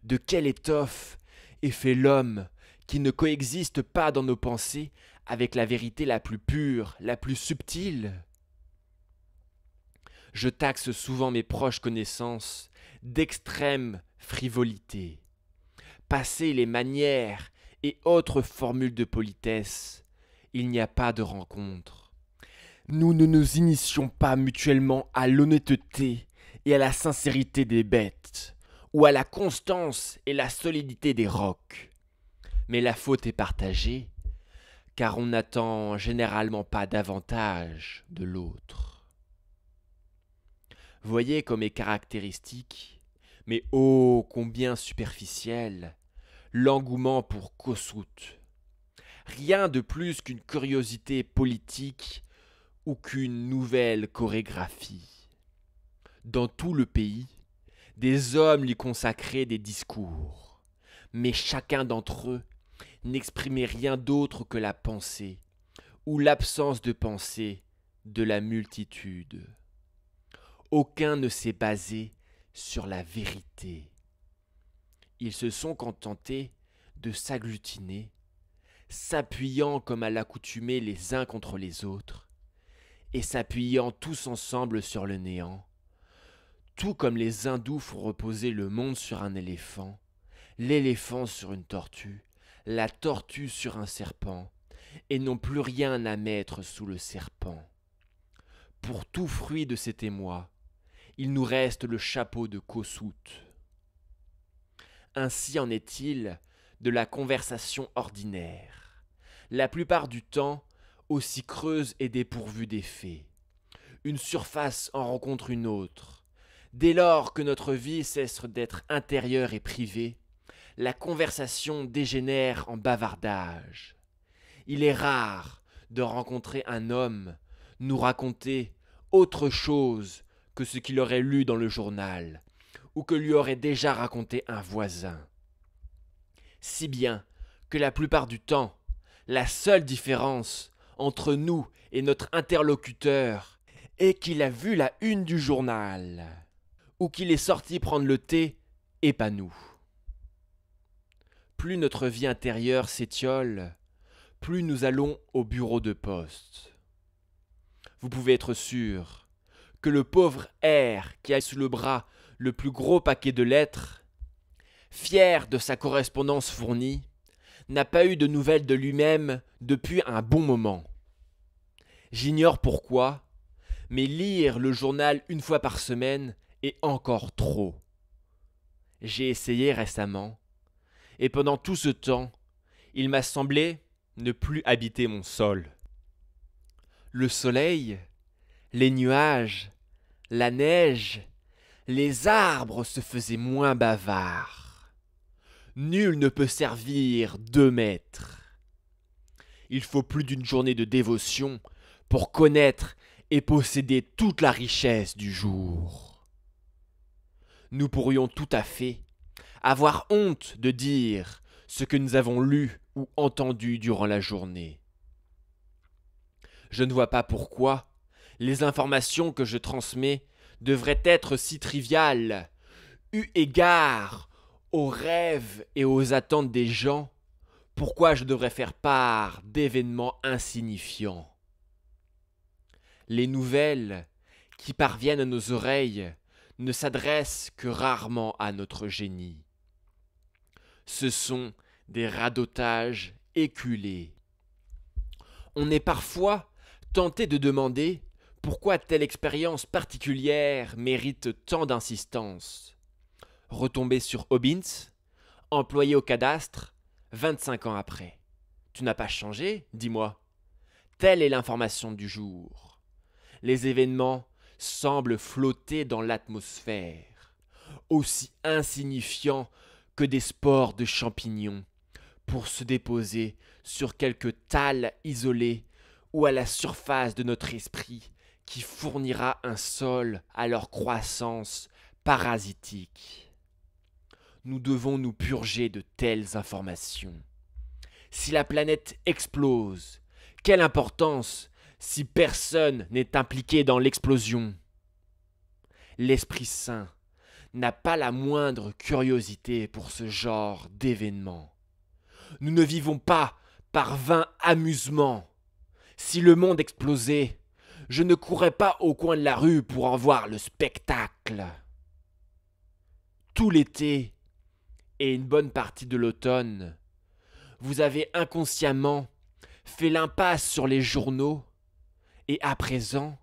De quelle étoffe est fait l'homme qui ne coexiste pas dans nos pensées avec la vérité la plus pure, la plus subtile ? Je taxe souvent mes proches connaissances d'extrême frivolité. Passé les manières et autres formules de politesse, il n'y a pas de rencontre. Nous ne nous initions pas mutuellement à l'honnêteté et à la sincérité des bêtes, ou à la constance et la solidité des rocs. Mais la faute est partagée, car on n'attend généralement pas davantage de l'autre. Voyez comme est caractéristique, mais ô combien superficiel, l'engouement pour Kossuth. Rien de plus qu'une curiosité politique ou qu'une nouvelle chorégraphie. Dans tout le pays, des hommes lui consacraient des discours, mais chacun d'entre eux n'exprimait rien d'autre que la pensée, ou l'absence de pensée de la multitude. Aucun ne s'est basé sur la vérité. Ils se sont contentés de s'agglutiner, s'appuyant comme à l'accoutumée les uns contre les autres, et s'appuyant tous ensemble sur le néant, tout comme les hindous font reposer le monde sur un éléphant, l'éléphant sur une tortue, la tortue sur un serpent, et n'ont plus rien à mettre sous le serpent. Pour tout fruit de cet émoi, il nous reste le chapeau de Kossuth. Ainsi en est-il de la conversation ordinaire, la plupart du temps aussi creuse et dépourvue d'effet. Une surface en rencontre une autre. Dès lors que notre vie cesse d'être intérieure et privée, la conversation dégénère en bavardage. Il est rare de rencontrer un homme nous raconter autre chose que ce qu'il aurait lu dans le journal, ou que lui aurait déjà raconté un voisin. Si bien que la plupart du temps, la seule différence entre nous et notre interlocuteur est qu'il a vu la une du journal, ou qu'il est sorti prendre le thé, et pas nous. Plus notre vie intérieure s'étiole, plus nous allons au bureau de poste. Vous pouvez être sûr que le pauvre R qui a sous le bras le plus gros paquet de lettres, fier de sa correspondance fournie, n'a pas eu de nouvelles de lui-même depuis un bon moment. J'ignore pourquoi, mais lire le journal une fois par semaine est encore trop. J'ai essayé récemment, et pendant tout ce temps, il m'a semblé ne plus habiter mon sol. Le soleil, les nuages, la neige, les arbres se faisaient moins bavards. Nul ne peut servir 2 maîtres. Il faut plus d'une journée de dévotion pour connaître et posséder toute la richesse du jour. Nous pourrions tout à fait avoir honte de dire ce que nous avons lu ou entendu durant la journée. Je ne vois pas pourquoi les informations que je transmets devraient être si triviales, eu égard aux rêves et aux attentes des gens. Pourquoi je devrais faire part d'événements insignifiants? Les nouvelles qui parviennent à nos oreilles ne s'adressent que rarement à notre génie. Ce sont des radotages éculés. On est parfois tenté de demander pourquoi telle expérience particulière mérite tant d'insistance. Retomber sur Hobbins, employé au cadastre, 25 ans après. Tu n'as pas changé, dis-moi. Telle est l'information du jour. Les événements semblent flotter dans l'atmosphère, aussi insignifiants que des spores de champignons, pour se déposer sur quelque tale isolée ou à la surface de notre esprit qui fournira un sol à leur croissance parasitique. Nous devons nous purger de telles informations. Si la planète explose, quelle importance si personne n'est impliqué dans l'explosion? L'Esprit Saint n'a pas la moindre curiosité pour ce genre d'événements. Nous ne vivons pas par vain amusement. Si le monde explosait, je ne courrais pas au coin de la rue pour en voir le spectacle. Tout l'été et une bonne partie de l'automne, vous avez inconsciemment fait l'impasse sur les journaux, et à présent,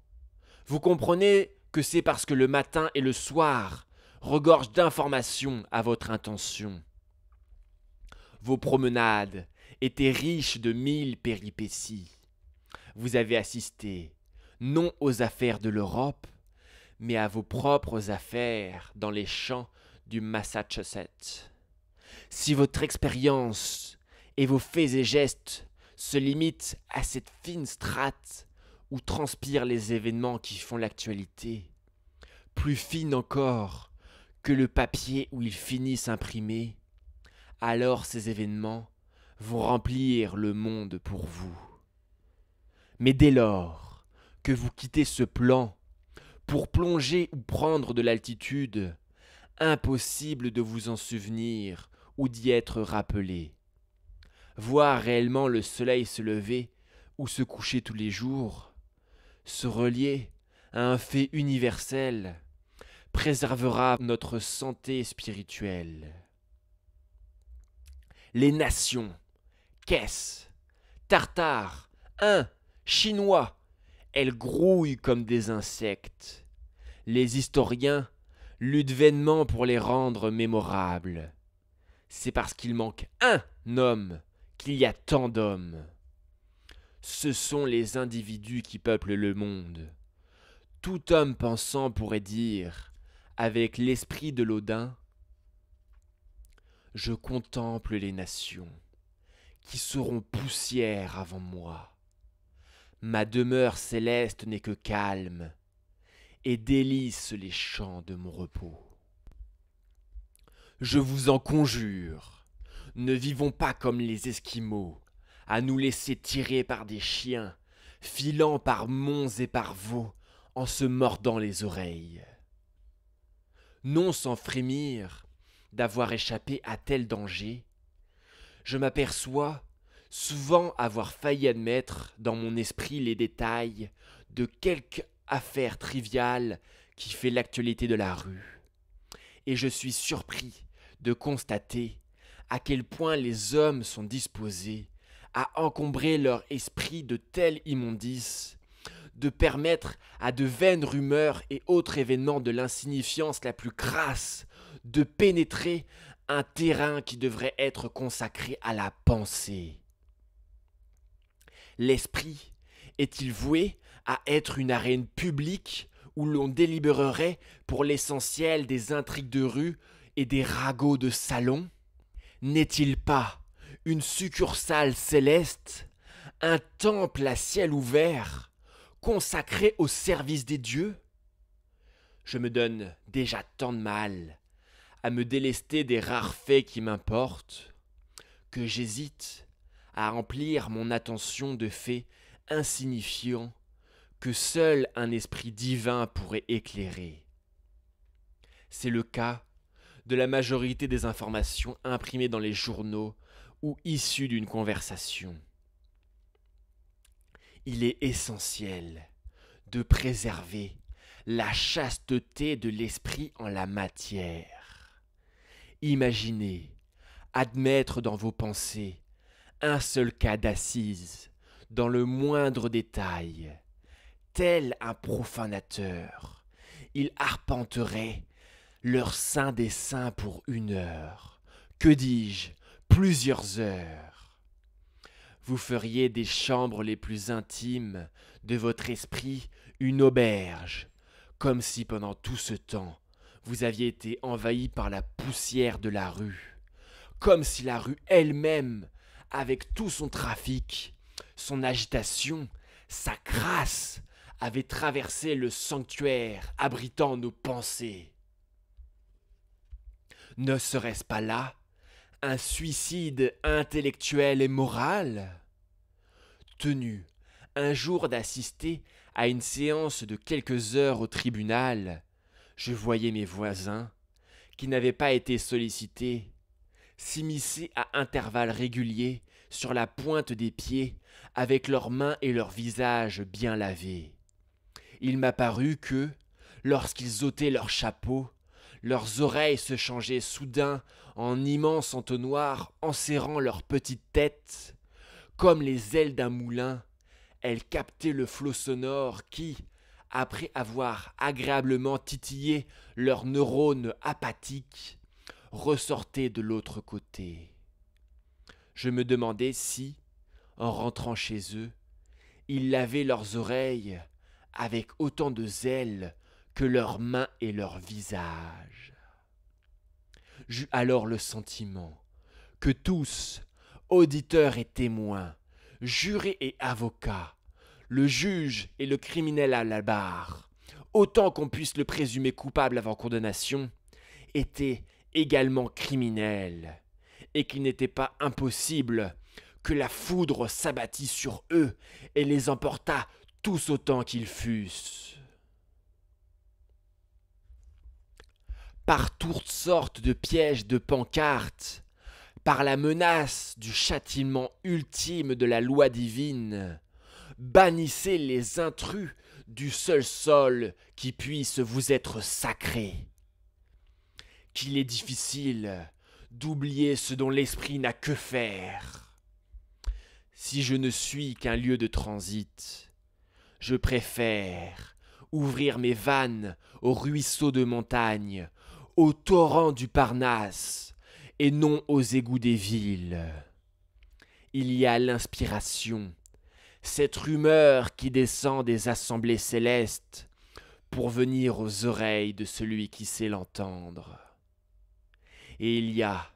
vous comprenez que c'est parce que le matin et le soir regorgent d'informations à votre intention. Vos promenades étaient riches de 1000 péripéties. Vous avez assisté, non aux affaires de l'Europe, mais à vos propres affaires dans les champs du Massachusetts. Si votre expérience et vos faits et gestes se limitent à cette fine strate où transpirent les événements qui font l'actualité, plus fine encore que le papier où ils finissent imprimés, alors ces événements vont remplir le monde pour vous. Mais dès lors que vous quittez ce plan pour plonger ou prendre de l'altitude, impossible de vous en souvenir ou d'y être rappelé. voir réellement le soleil se lever ou se coucher tous les jours, se relier à un fait universel, préservera notre santé spirituelle. Les nations, qu'est-ce? Tartares, Huns, Chinois, elles grouillent comme des insectes. Les historiens luttent vainement pour les rendre mémorables. C'est parce qu'il manque un homme qu'il y a tant d'hommes. Ce sont les individus qui peuplent le monde. Tout homme pensant pourrait dire, avec l'esprit de l'Odin, « Je contemple les nations, qui seront poussière avant moi. Ma demeure céleste n'est que calme, et délice les chants de mon repos. Je vous en conjure, ne vivons pas comme les Esquimaux, à nous laisser tirer par des chiens, filant par monts et par vaux, en se mordant les oreilles. Non sans frémir d'avoir échappé à tel danger, je m'aperçois souvent avoir failli admettre dans mon esprit les détails de quelque affaire triviale qui fait l'actualité de la rue. Et je suis surpris de constater à quel point les hommes sont disposés à encombrer leur esprit de tels immondices, de permettre à de vaines rumeurs et autres événements de l'insignifiance la plus crasse de pénétrer un terrain qui devrait être consacré à la pensée. L'esprit est-il voué à être une arène publique où l'on délibérerait pour l'essentiel des intrigues de rue et des ragots de salon? N'est-il pas une succursale céleste, un temple à ciel ouvert, consacré au service des dieux? Je me donne déjà tant de mal à me délester des rares faits qui m'importent, que j'hésite à remplir mon attention de faits insignifiants que seul un esprit divin pourrait éclairer. C'est le cas de la majorité des informations imprimées dans les journaux ou issues d'une conversation. Il est essentiel de préserver la chasteté de l'esprit en la matière. Imaginez, admettre dans vos pensées un seul cas d'assise, dans le moindre détail. Tel un profanateur, il arpenterait leur sein des saints pour 1 heure, que dis-je, plusieurs heures. Vous feriez des chambres les plus intimes de votre esprit une auberge, comme si pendant tout ce temps vous aviez été envahi par la poussière de la rue, comme si la rue elle-même, avec tout son trafic, son agitation, sa crasse, avait traversé le sanctuaire abritant nos pensées. Ne serait-ce pas là un suicide intellectuel et moral? Tenu un jour d'assister à une séance de quelques heures au tribunal, je voyais mes voisins, qui n'avaient pas été sollicités, s'immiscer à intervalles réguliers sur la pointe des pieds avec leurs mains et leurs visages bien lavés. Il m'a paru que, lorsqu'ils ôtaient leurs chapeaux, leurs oreilles se changeaient soudain en immenses entonnoirs enserrant leurs petites têtes. Comme les ailes d'un moulin, elles captaient le flot sonore qui, après avoir agréablement titillé leurs neurones apathiques, ressortait de l'autre côté. Je me demandais si, en rentrant chez eux, ils lavaient leurs oreilles avec autant de zèle que leurs mains et leurs visages. J'eus alors le sentiment que tous, auditeurs et témoins, jurés et avocats, le juge et le criminel à la barre, autant qu'on puisse le présumer coupable avant condamnation, étaient également criminels, et qu'il n'était pas impossible que la foudre s'abattît sur eux et les emportât tous autant qu'ils fussent. Par toutes sortes de pièges de pancartes, par la menace du châtiment ultime de la loi divine, bannissez les intrus du seul sol qui puisse vous être sacré. Qu'il est difficile d'oublier ce dont l'esprit n'a que faire. Si je ne suis qu'un lieu de transit, je préfère ouvrir mes vannes aux ruisseaux de montagne, aux torrents du Parnasse, et non aux égouts des villes. Il y a l'inspiration, cette rumeur qui descend des assemblées célestes pour venir aux oreilles de celui qui sait l'entendre. Et il y a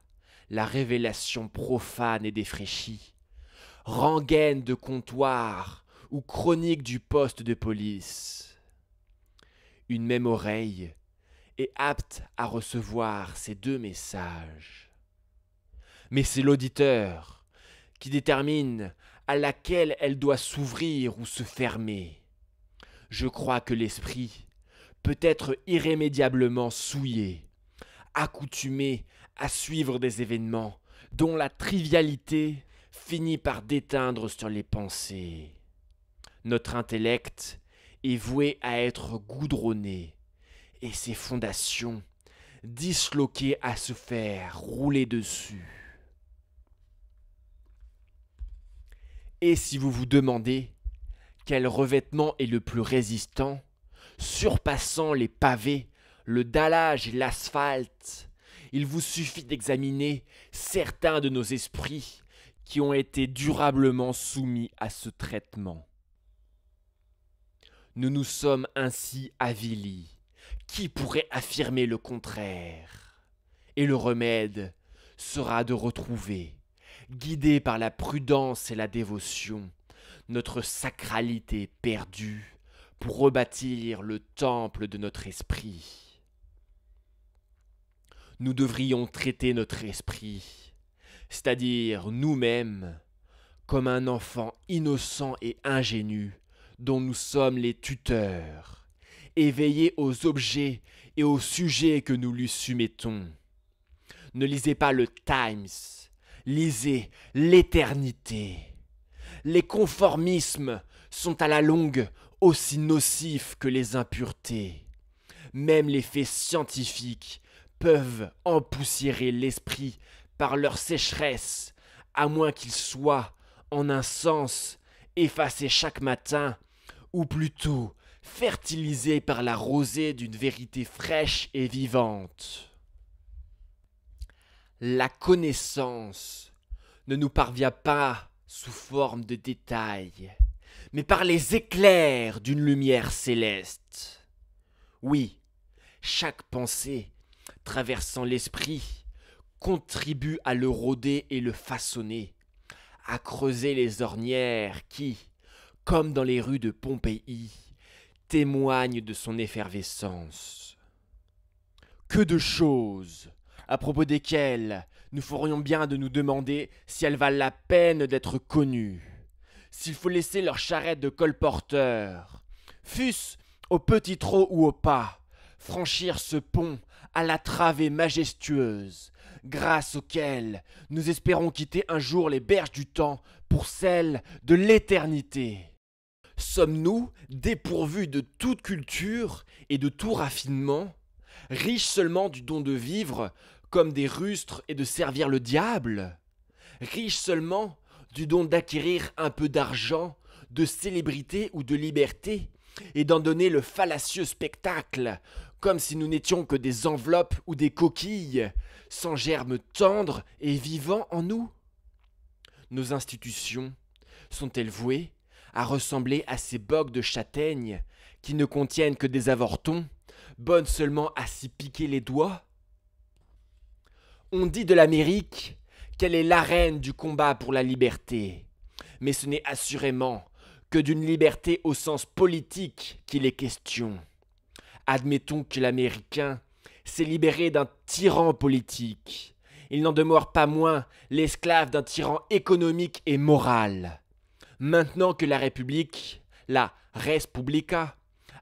la révélation profane et défraîchie, rengaine de comptoir ou chronique du poste de police. Une même oreille est apte à recevoir ces deux messages. Mais c'est l'auditeur qui détermine à laquelle elle doit s'ouvrir ou se fermer. Je crois que l'esprit peut être irrémédiablement souillé, accoutumé à suivre des événements dont la trivialité finit par déteindre sur les pensées. Notre intellect est voué à être goudronné et ses fondations disloquées à se faire rouler dessus. Et si vous vous demandez quel revêtement est le plus résistant, surpassant les pavés, le dallage et l'asphalte, il vous suffit d'examiner certains de nos esprits qui ont été durablement soumis à ce traitement. Nous nous sommes ainsi avilis. Qui pourrait affirmer le contraire? Et le remède sera de retrouver, guidés par la prudence et la dévotion, notre sacralité perdue pour rebâtir le temple de notre esprit. Nous devrions traiter notre esprit, c'est-à-dire nous-mêmes, comme un enfant innocent et ingénu dont nous sommes les tuteurs, éveillés aux objets et aux sujets que nous lui soumettons. Ne lisez pas le Times, lisez l'éternité. Les conformismes sont à la longue aussi nocifs que les impuretés. Même les faits scientifiques peuvent empoussiérer l'esprit par leur sécheresse, à moins qu'ils soient, en un sens, effacés chaque matin, ou plutôt fertilisés par la rosée d'une vérité fraîche et vivante. La connaissance ne nous parvient pas sous forme de détails, mais par les éclairs d'une lumière céleste. Oui, chaque pensée traversant l'esprit contribue à le rôder et le façonner, à creuser les ornières qui, comme dans les rues de Pompéi, témoignent de son effervescence. Que de choses à propos desquelles nous ferions bien de nous demander si elles valent la peine d'être connues, s'il faut laisser leur charrette de colporteur, fût-ce au petit trot ou au pas, franchir ce pont à la travée majestueuse, grâce auquel nous espérons quitter un jour les berges du temps pour celles de l'éternité. Sommes-nous dépourvus de toute culture et de tout raffinement, riches seulement du don de vivre comme des rustres et de servir le diable, riches seulement du don d'acquérir un peu d'argent, de célébrité ou de liberté, et d'en donner le fallacieux spectacle, comme si nous n'étions que des enveloppes ou des coquilles, sans germe tendre et vivant en nous? Nos institutions sont-elles vouées à ressembler à ces bogues de châtaigne qui ne contiennent que des avortons, bonnes seulement à s'y piquer les doigts? On dit de l'Amérique qu'elle est l'arène du combat pour la liberté, mais ce n'est assurément que d'une liberté au sens politique qu'il est question. Admettons que l'Américain s'est libéré d'un tyran politique. Il n'en demeure pas moins l'esclave d'un tyran économique et moral. Maintenant que la République, la res publica,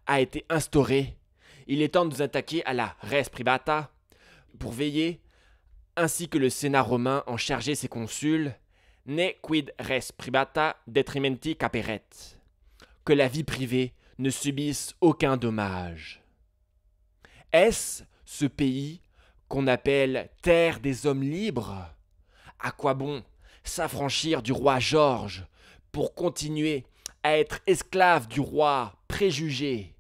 a été instaurée, il est temps de nous attaquer à la res privata pour veiller ainsi que le Sénat romain en chargeait ses consuls, ne quid res privata detrimenti caperet, que la vie privée ne subisse aucun dommage. Est-ce ce pays qu'on appelle terre des hommes libres? À quoi bon s'affranchir du roi Georges pour continuer à être esclave du roi préjugé?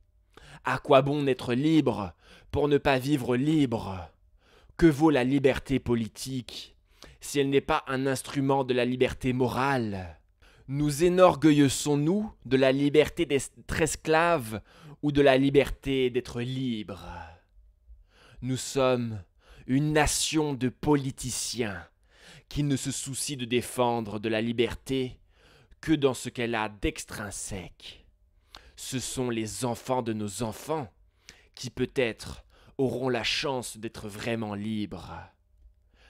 À quoi bon n'être libre pour ne pas vivre libre? Que vaut la liberté politique si elle n'est pas un instrument de la liberté morale? Nous énorgueillissons-nous de la liberté d'être esclave ou de la liberté d'être libre? Nous sommes une nation de politiciens qui ne se soucient de défendre de la liberté que dans ce qu'elle a d'extrinsèque. Ce sont les enfants de nos enfants qui peut-être auront la chance d'être vraiment libres.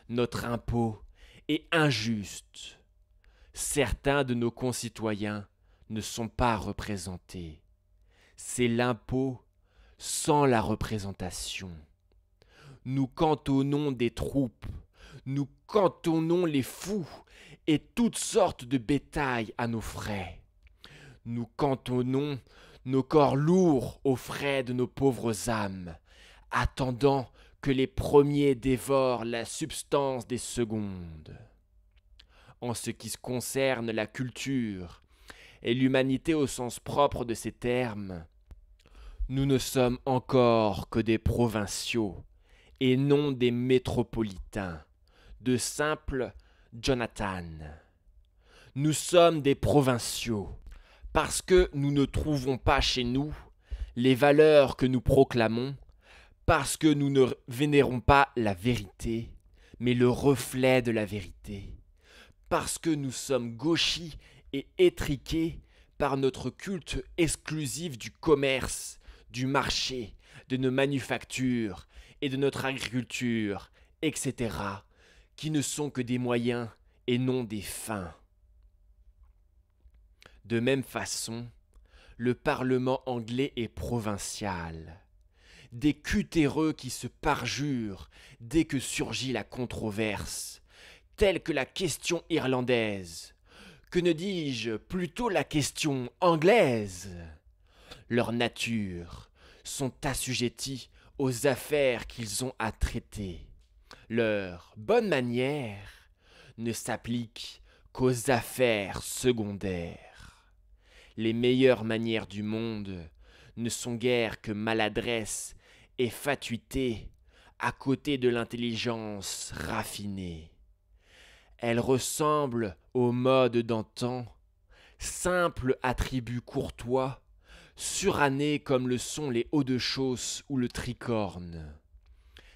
Notre impôt est injuste. Certains de nos concitoyens ne sont pas représentés. C'est l'impôt sans la représentation. Nous cantonnons des troupes, nous cantonnons les fous et toutes sortes de bétail à nos frais. Nous cantonnons nos corps lourds aux frais de nos pauvres âmes, attendant que les premiers dévorent la substance des secondes. En ce qui concerne la culture et l'humanité au sens propre de ces termes, nous ne sommes encore que des provinciaux et non des métropolitains, de simples Jonathan. Nous sommes des provinciaux parce que nous ne trouvons pas chez nous les valeurs que nous proclamons, parce que nous ne vénérons pas la vérité, mais le reflet de la vérité, parce que nous sommes gauchis et étriqués par notre culte exclusif du commerce, du marché, de nos manufactures et de notre agriculture, etc., qui ne sont que des moyens et non des fins. De même façon, le Parlement anglais est provincial. Des cutéreux qui se parjurent dès que surgit la controverse, telle que la question irlandaise, que ne dis-je plutôt la question anglaise. Leur nature sont assujettis aux affaires qu'ils ont à traiter. Leur bonne manière ne s'applique qu'aux affaires secondaires. Les meilleures manières du monde ne sont guère que maladresse et fatuité à côté de l'intelligence raffinée. Elles ressemblent aux modes d'antan, simples attributs courtois, surannés comme le sont les hauts-de-chausse ou le tricorne.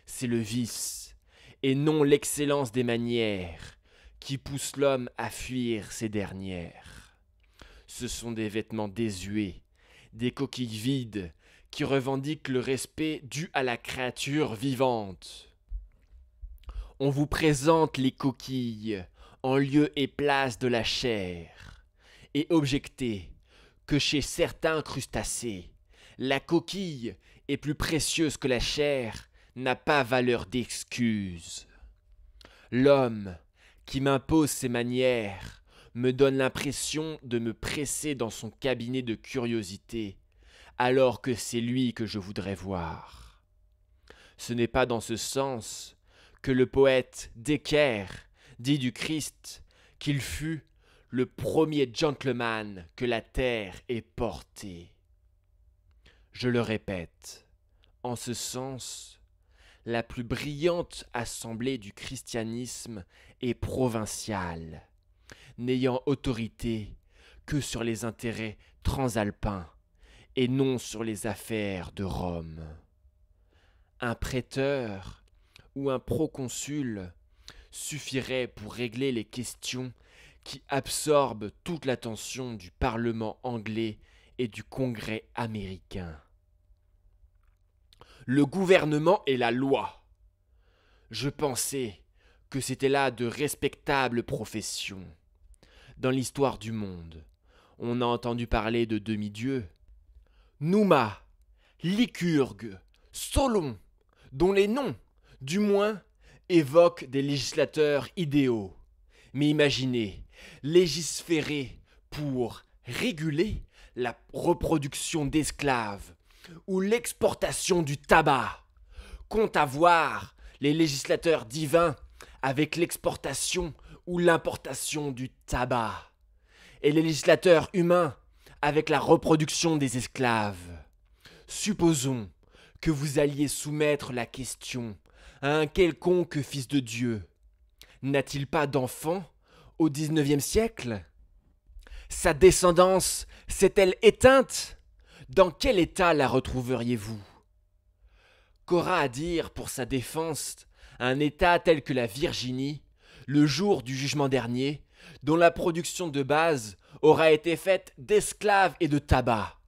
C'est le vice, et non l'excellence des manières, qui pousse l'homme à fuir ces dernières. Ce sont des vêtements désuets, des coquilles vides, qui revendiquent le respect dû à la créature vivante. On vous présente les coquilles en lieu et place de la chair, et objectez que chez certains crustacés, la coquille est plus précieuse que la chair, n'a pas valeur d'excuse. L'homme qui m'impose ses manières me donne l'impression de me presser dans son cabinet de curiosité, alors que c'est lui que je voudrais voir. Ce n'est pas dans ce sens que le poète Decker dit du Christ qu'il fut le premier gentleman que la terre ait porté. Je le répète, en ce sens, la plus brillante assemblée du christianisme est provinciale, n'ayant autorité que sur les intérêts transalpins et non sur les affaires de Rome. Un prêteur ou un proconsul suffirait pour régler les questions qui absorbe toute l'attention du Parlement anglais et du Congrès américain. Le gouvernement et la loi. Je pensais que c'était là de respectables professions. Dans l'histoire du monde, on a entendu parler de demi-dieux. Nouma, Lycurgue, Solon, dont les noms, du moins, évoque des législateurs idéaux. Mais imaginez, légiférer pour réguler la reproduction d'esclaves ou l'exportation du tabac. Compte à voir les législateurs divins avec l'exportation ou l'importation du tabac, et les législateurs humains avec la reproduction des esclaves. Supposons que vous alliez soumettre la question à un quelconque fils de Dieu. N'a-t-il pas d'enfant au XIXe siècle? Sa descendance s'est-elle éteinte? Dans quel état la retrouveriez-vous? Qu'aura à dire pour sa défense un état tel que la Virginie, le jour du jugement dernier, dont la production de base aura été faite d'esclaves et de tabac?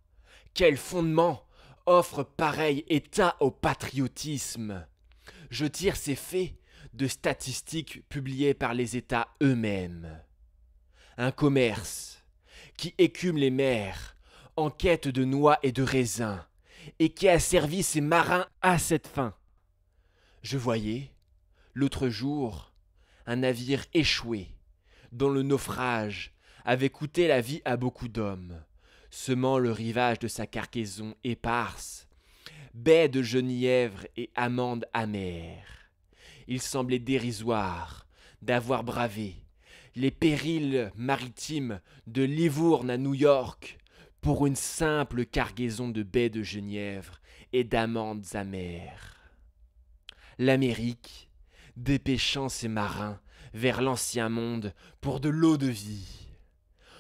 Quel fondement offre pareil état au patriotisme? Je tire ces faits de statistiques publiées par les États eux-mêmes. Un commerce qui écume les mers en quête de noix et de raisins, et qui a servi ses marins à cette fin. Je voyais, l'autre jour, un navire échoué, dont le naufrage avait coûté la vie à beaucoup d'hommes, semant le rivage de sa cargaison éparse, baies de genièvre et amandes amères. Il semblait dérisoire d'avoir bravé les périls maritimes de Livourne à New York pour une simple cargaison de baies de genièvre et d'amandes amères. L'Amérique, dépêchant ses marins vers l'ancien monde pour de l'eau de vie.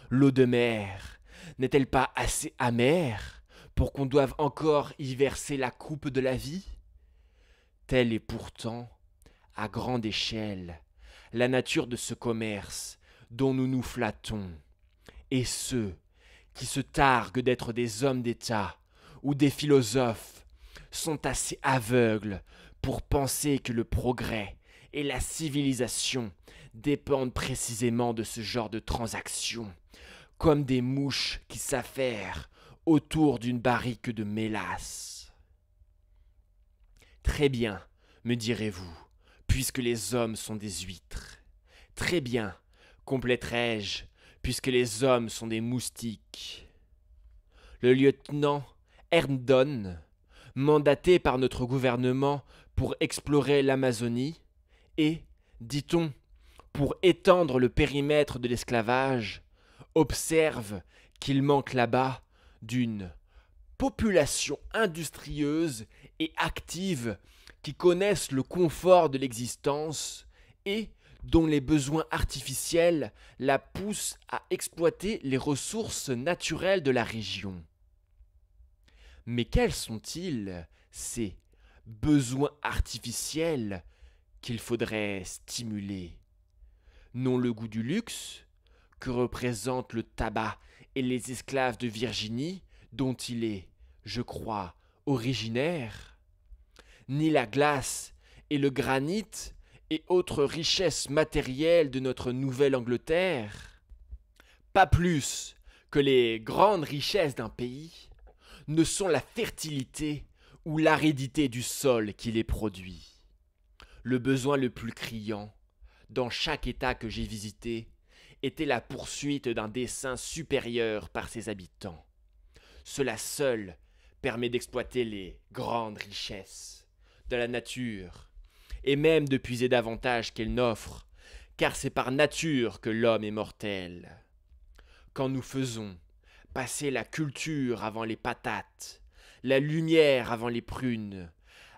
L'eau de mer n'est-elle pas assez amère pour qu'on doive encore y verser la coupe de la vie? Telle est pourtant, à grande échelle, la nature de ce commerce dont nous nous flattons. Et ceux qui se targuent d'être des hommes d'État ou des philosophes sont assez aveugles pour penser que le progrès et la civilisation dépendent précisément de ce genre de transactions, comme des mouches qui s'affairent autour d'une barrique de mélasse. Très bien, me direz-vous, puisque les hommes sont des huîtres. Très bien, compléterai-je, puisque les hommes sont des moustiques. Le lieutenant Herndon, mandaté par notre gouvernement pour explorer l'Amazonie et, dit-on, pour étendre le périmètre de l'esclavage, observe qu'il manque là-bas d'une population industrieuse et active qui connaissent le confort de l'existence et dont les besoins artificiels la poussent à exploiter les ressources naturelles de la région. Mais quels sont-ils, ces besoins artificiels qu'il faudrait stimuler? Non le goût du luxe, que représentent le tabac et les esclaves de Virginie, dont il est, je crois, originaire, ni la glace et le granit et autres richesses matérielles de notre Nouvelle-Angleterre, pas plus que les grandes richesses d'un pays, ne sont la fertilité ou l'aridité du sol qui les produit. Le besoin le plus criant, dans chaque État que j'ai visité, était la poursuite d'un dessein supérieur par ses habitants. Cela seul permet d'exploiter les grandes richesses de la nature, et même de puiser davantage qu'elle n'offre, car c'est par nature que l'homme est mortel. Quand nous faisons passer la culture avant les patates, la lumière avant les prunes,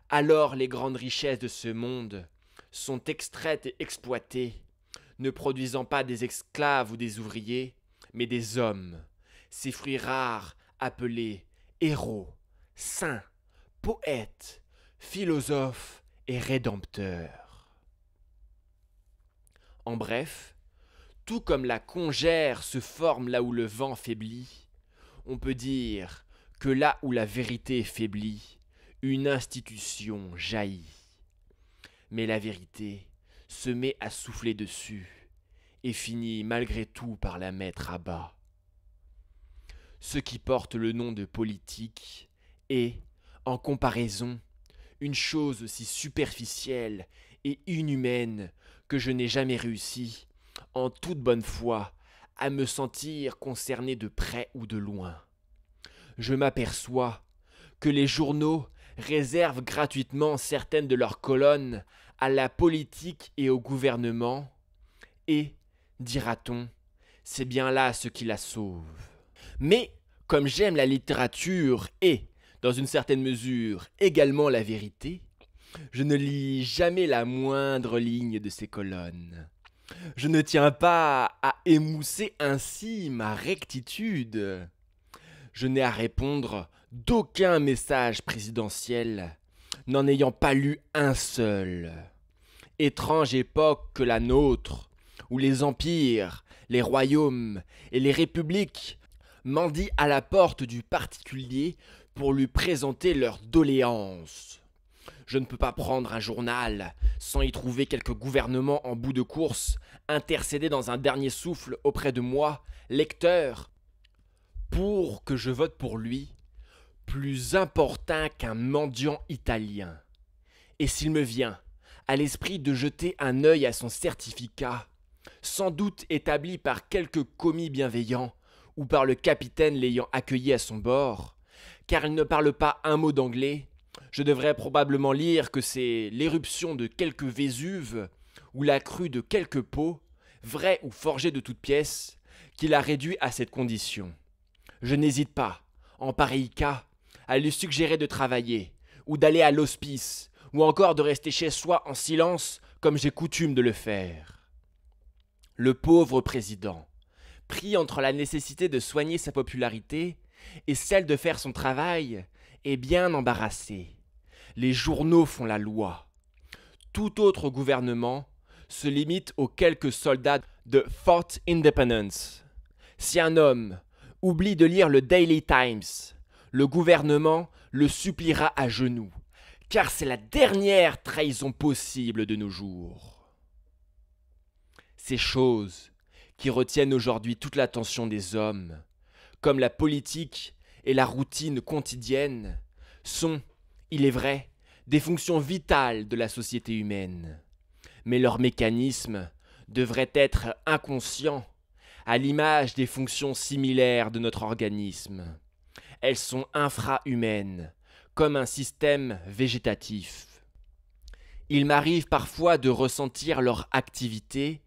alors les grandes richesses de ce monde sont extraites et exploitées, ne produisant pas des esclaves ou des ouvriers, mais des hommes, ces fruits rares appelés héros, saints, poètes, philosophes et rédempteurs. En bref, tout comme la congère se forme là où le vent faiblit, on peut dire que là où la vérité faiblit, une institution jaillit. Mais la vérité se met à souffler dessus et finit malgré tout par la mettre à bas. Ce qui porte le nom de politique est, en comparaison, une chose aussi superficielle et inhumaine que je n'ai jamais réussi, en toute bonne foi, à me sentir concerné de près ou de loin. Je m'aperçois que les journaux réservent gratuitement certaines de leurs colonnes à la politique et au gouvernement, et, dira-t-on, c'est bien là ce qui la sauve. Mais, comme j'aime la littérature et, dans une certaine mesure, également la vérité, je ne lis jamais la moindre ligne de ces colonnes. Je ne tiens pas à émousser ainsi ma rectitude. Je n'ai à répondre d'aucun message présidentiel, n'en ayant pas lu un seul. Étrange époque que la nôtre, où les empires, les royaumes et les républiques mendient à la porte du particulier pour lui présenter leurs doléances. Je ne peux pas prendre un journal sans y trouver quelque gouvernement en bout de course, intercéder dans un dernier souffle auprès de moi, lecteur, pour que je vote pour lui, plus importun qu'un mendiant italien. Et s'il me vient à l'esprit de jeter un œil à son certificat, sans doute établi par quelque commis bienveillant ou par le capitaine l'ayant accueilli à son bord, car il ne parle pas un mot d'anglais, je devrais probablement lire que c'est l'éruption de quelque Vésuve ou la crue de quelque Pau, vrai ou forgé de toutes pièces, qui l'a réduit à cette condition. Je n'hésite pas, en pareil cas, à lui suggérer de travailler, ou d'aller à l'hospice, ou encore de rester chez soi en silence comme j'ai coutume de le faire. Le pauvre président, pris entre la nécessité de soigner sa popularité et celle de faire son travail, est bien embarrassé. Les journaux font la loi. Tout autre gouvernement se limite aux quelques soldats de Fort Independence. Si un homme oublie de lire le Daily Times, le gouvernement le suppliera à genoux, car c'est la dernière trahison possible de nos jours. Ces choses qui retiennent aujourd'hui toute l'attention des hommes, comme la politique et la routine quotidienne, sont, il est vrai, des fonctions vitales de la société humaine. Mais leur mécanisme devrait être inconscient, à l'image des fonctions similaires de notre organisme. Elles sont infra-humaines, comme un système végétatif. Il m'arrive parfois de ressentir leur activité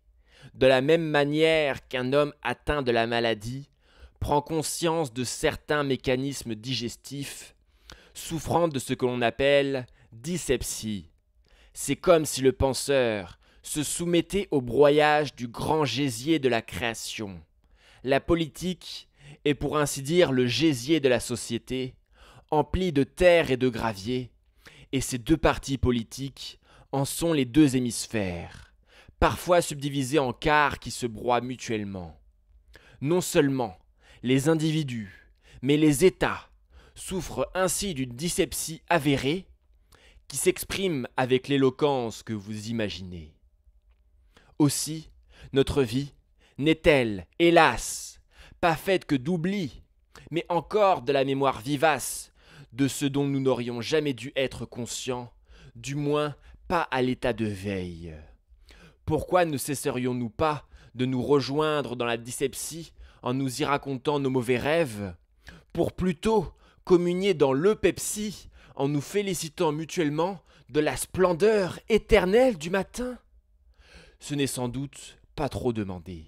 de la même manière qu'un homme atteint de la maladie prend conscience de certains mécanismes digestifs, souffrant de ce que l'on appelle dyspepsie. C'est comme si le penseur se soumettait au broyage du grand gésier de la création. La politique est pour ainsi dire le gésier de la société, empli de terre et de gravier, et ces deux partis politiques en sont les deux hémisphères, parfois subdivisés en quarts qui se broient mutuellement. Non seulement les individus, mais les États souffrent ainsi d'une dyspepsie avérée qui s'exprime avec l'éloquence que vous imaginez. Aussi, notre vie n'est-elle, hélas, pas faite que d'oubli, mais encore de la mémoire vivace de ce dont nous n'aurions jamais dû être conscients, du moins pas à l'état de veille. Pourquoi ne cesserions-nous pas de nous rejoindre dans la dyspepsie en nous y racontant nos mauvais rêves, pour plutôt communier dans l'eupepsie en nous félicitant mutuellement de la splendeur éternelle du matin? Ce n'est sans doute pas trop demandé.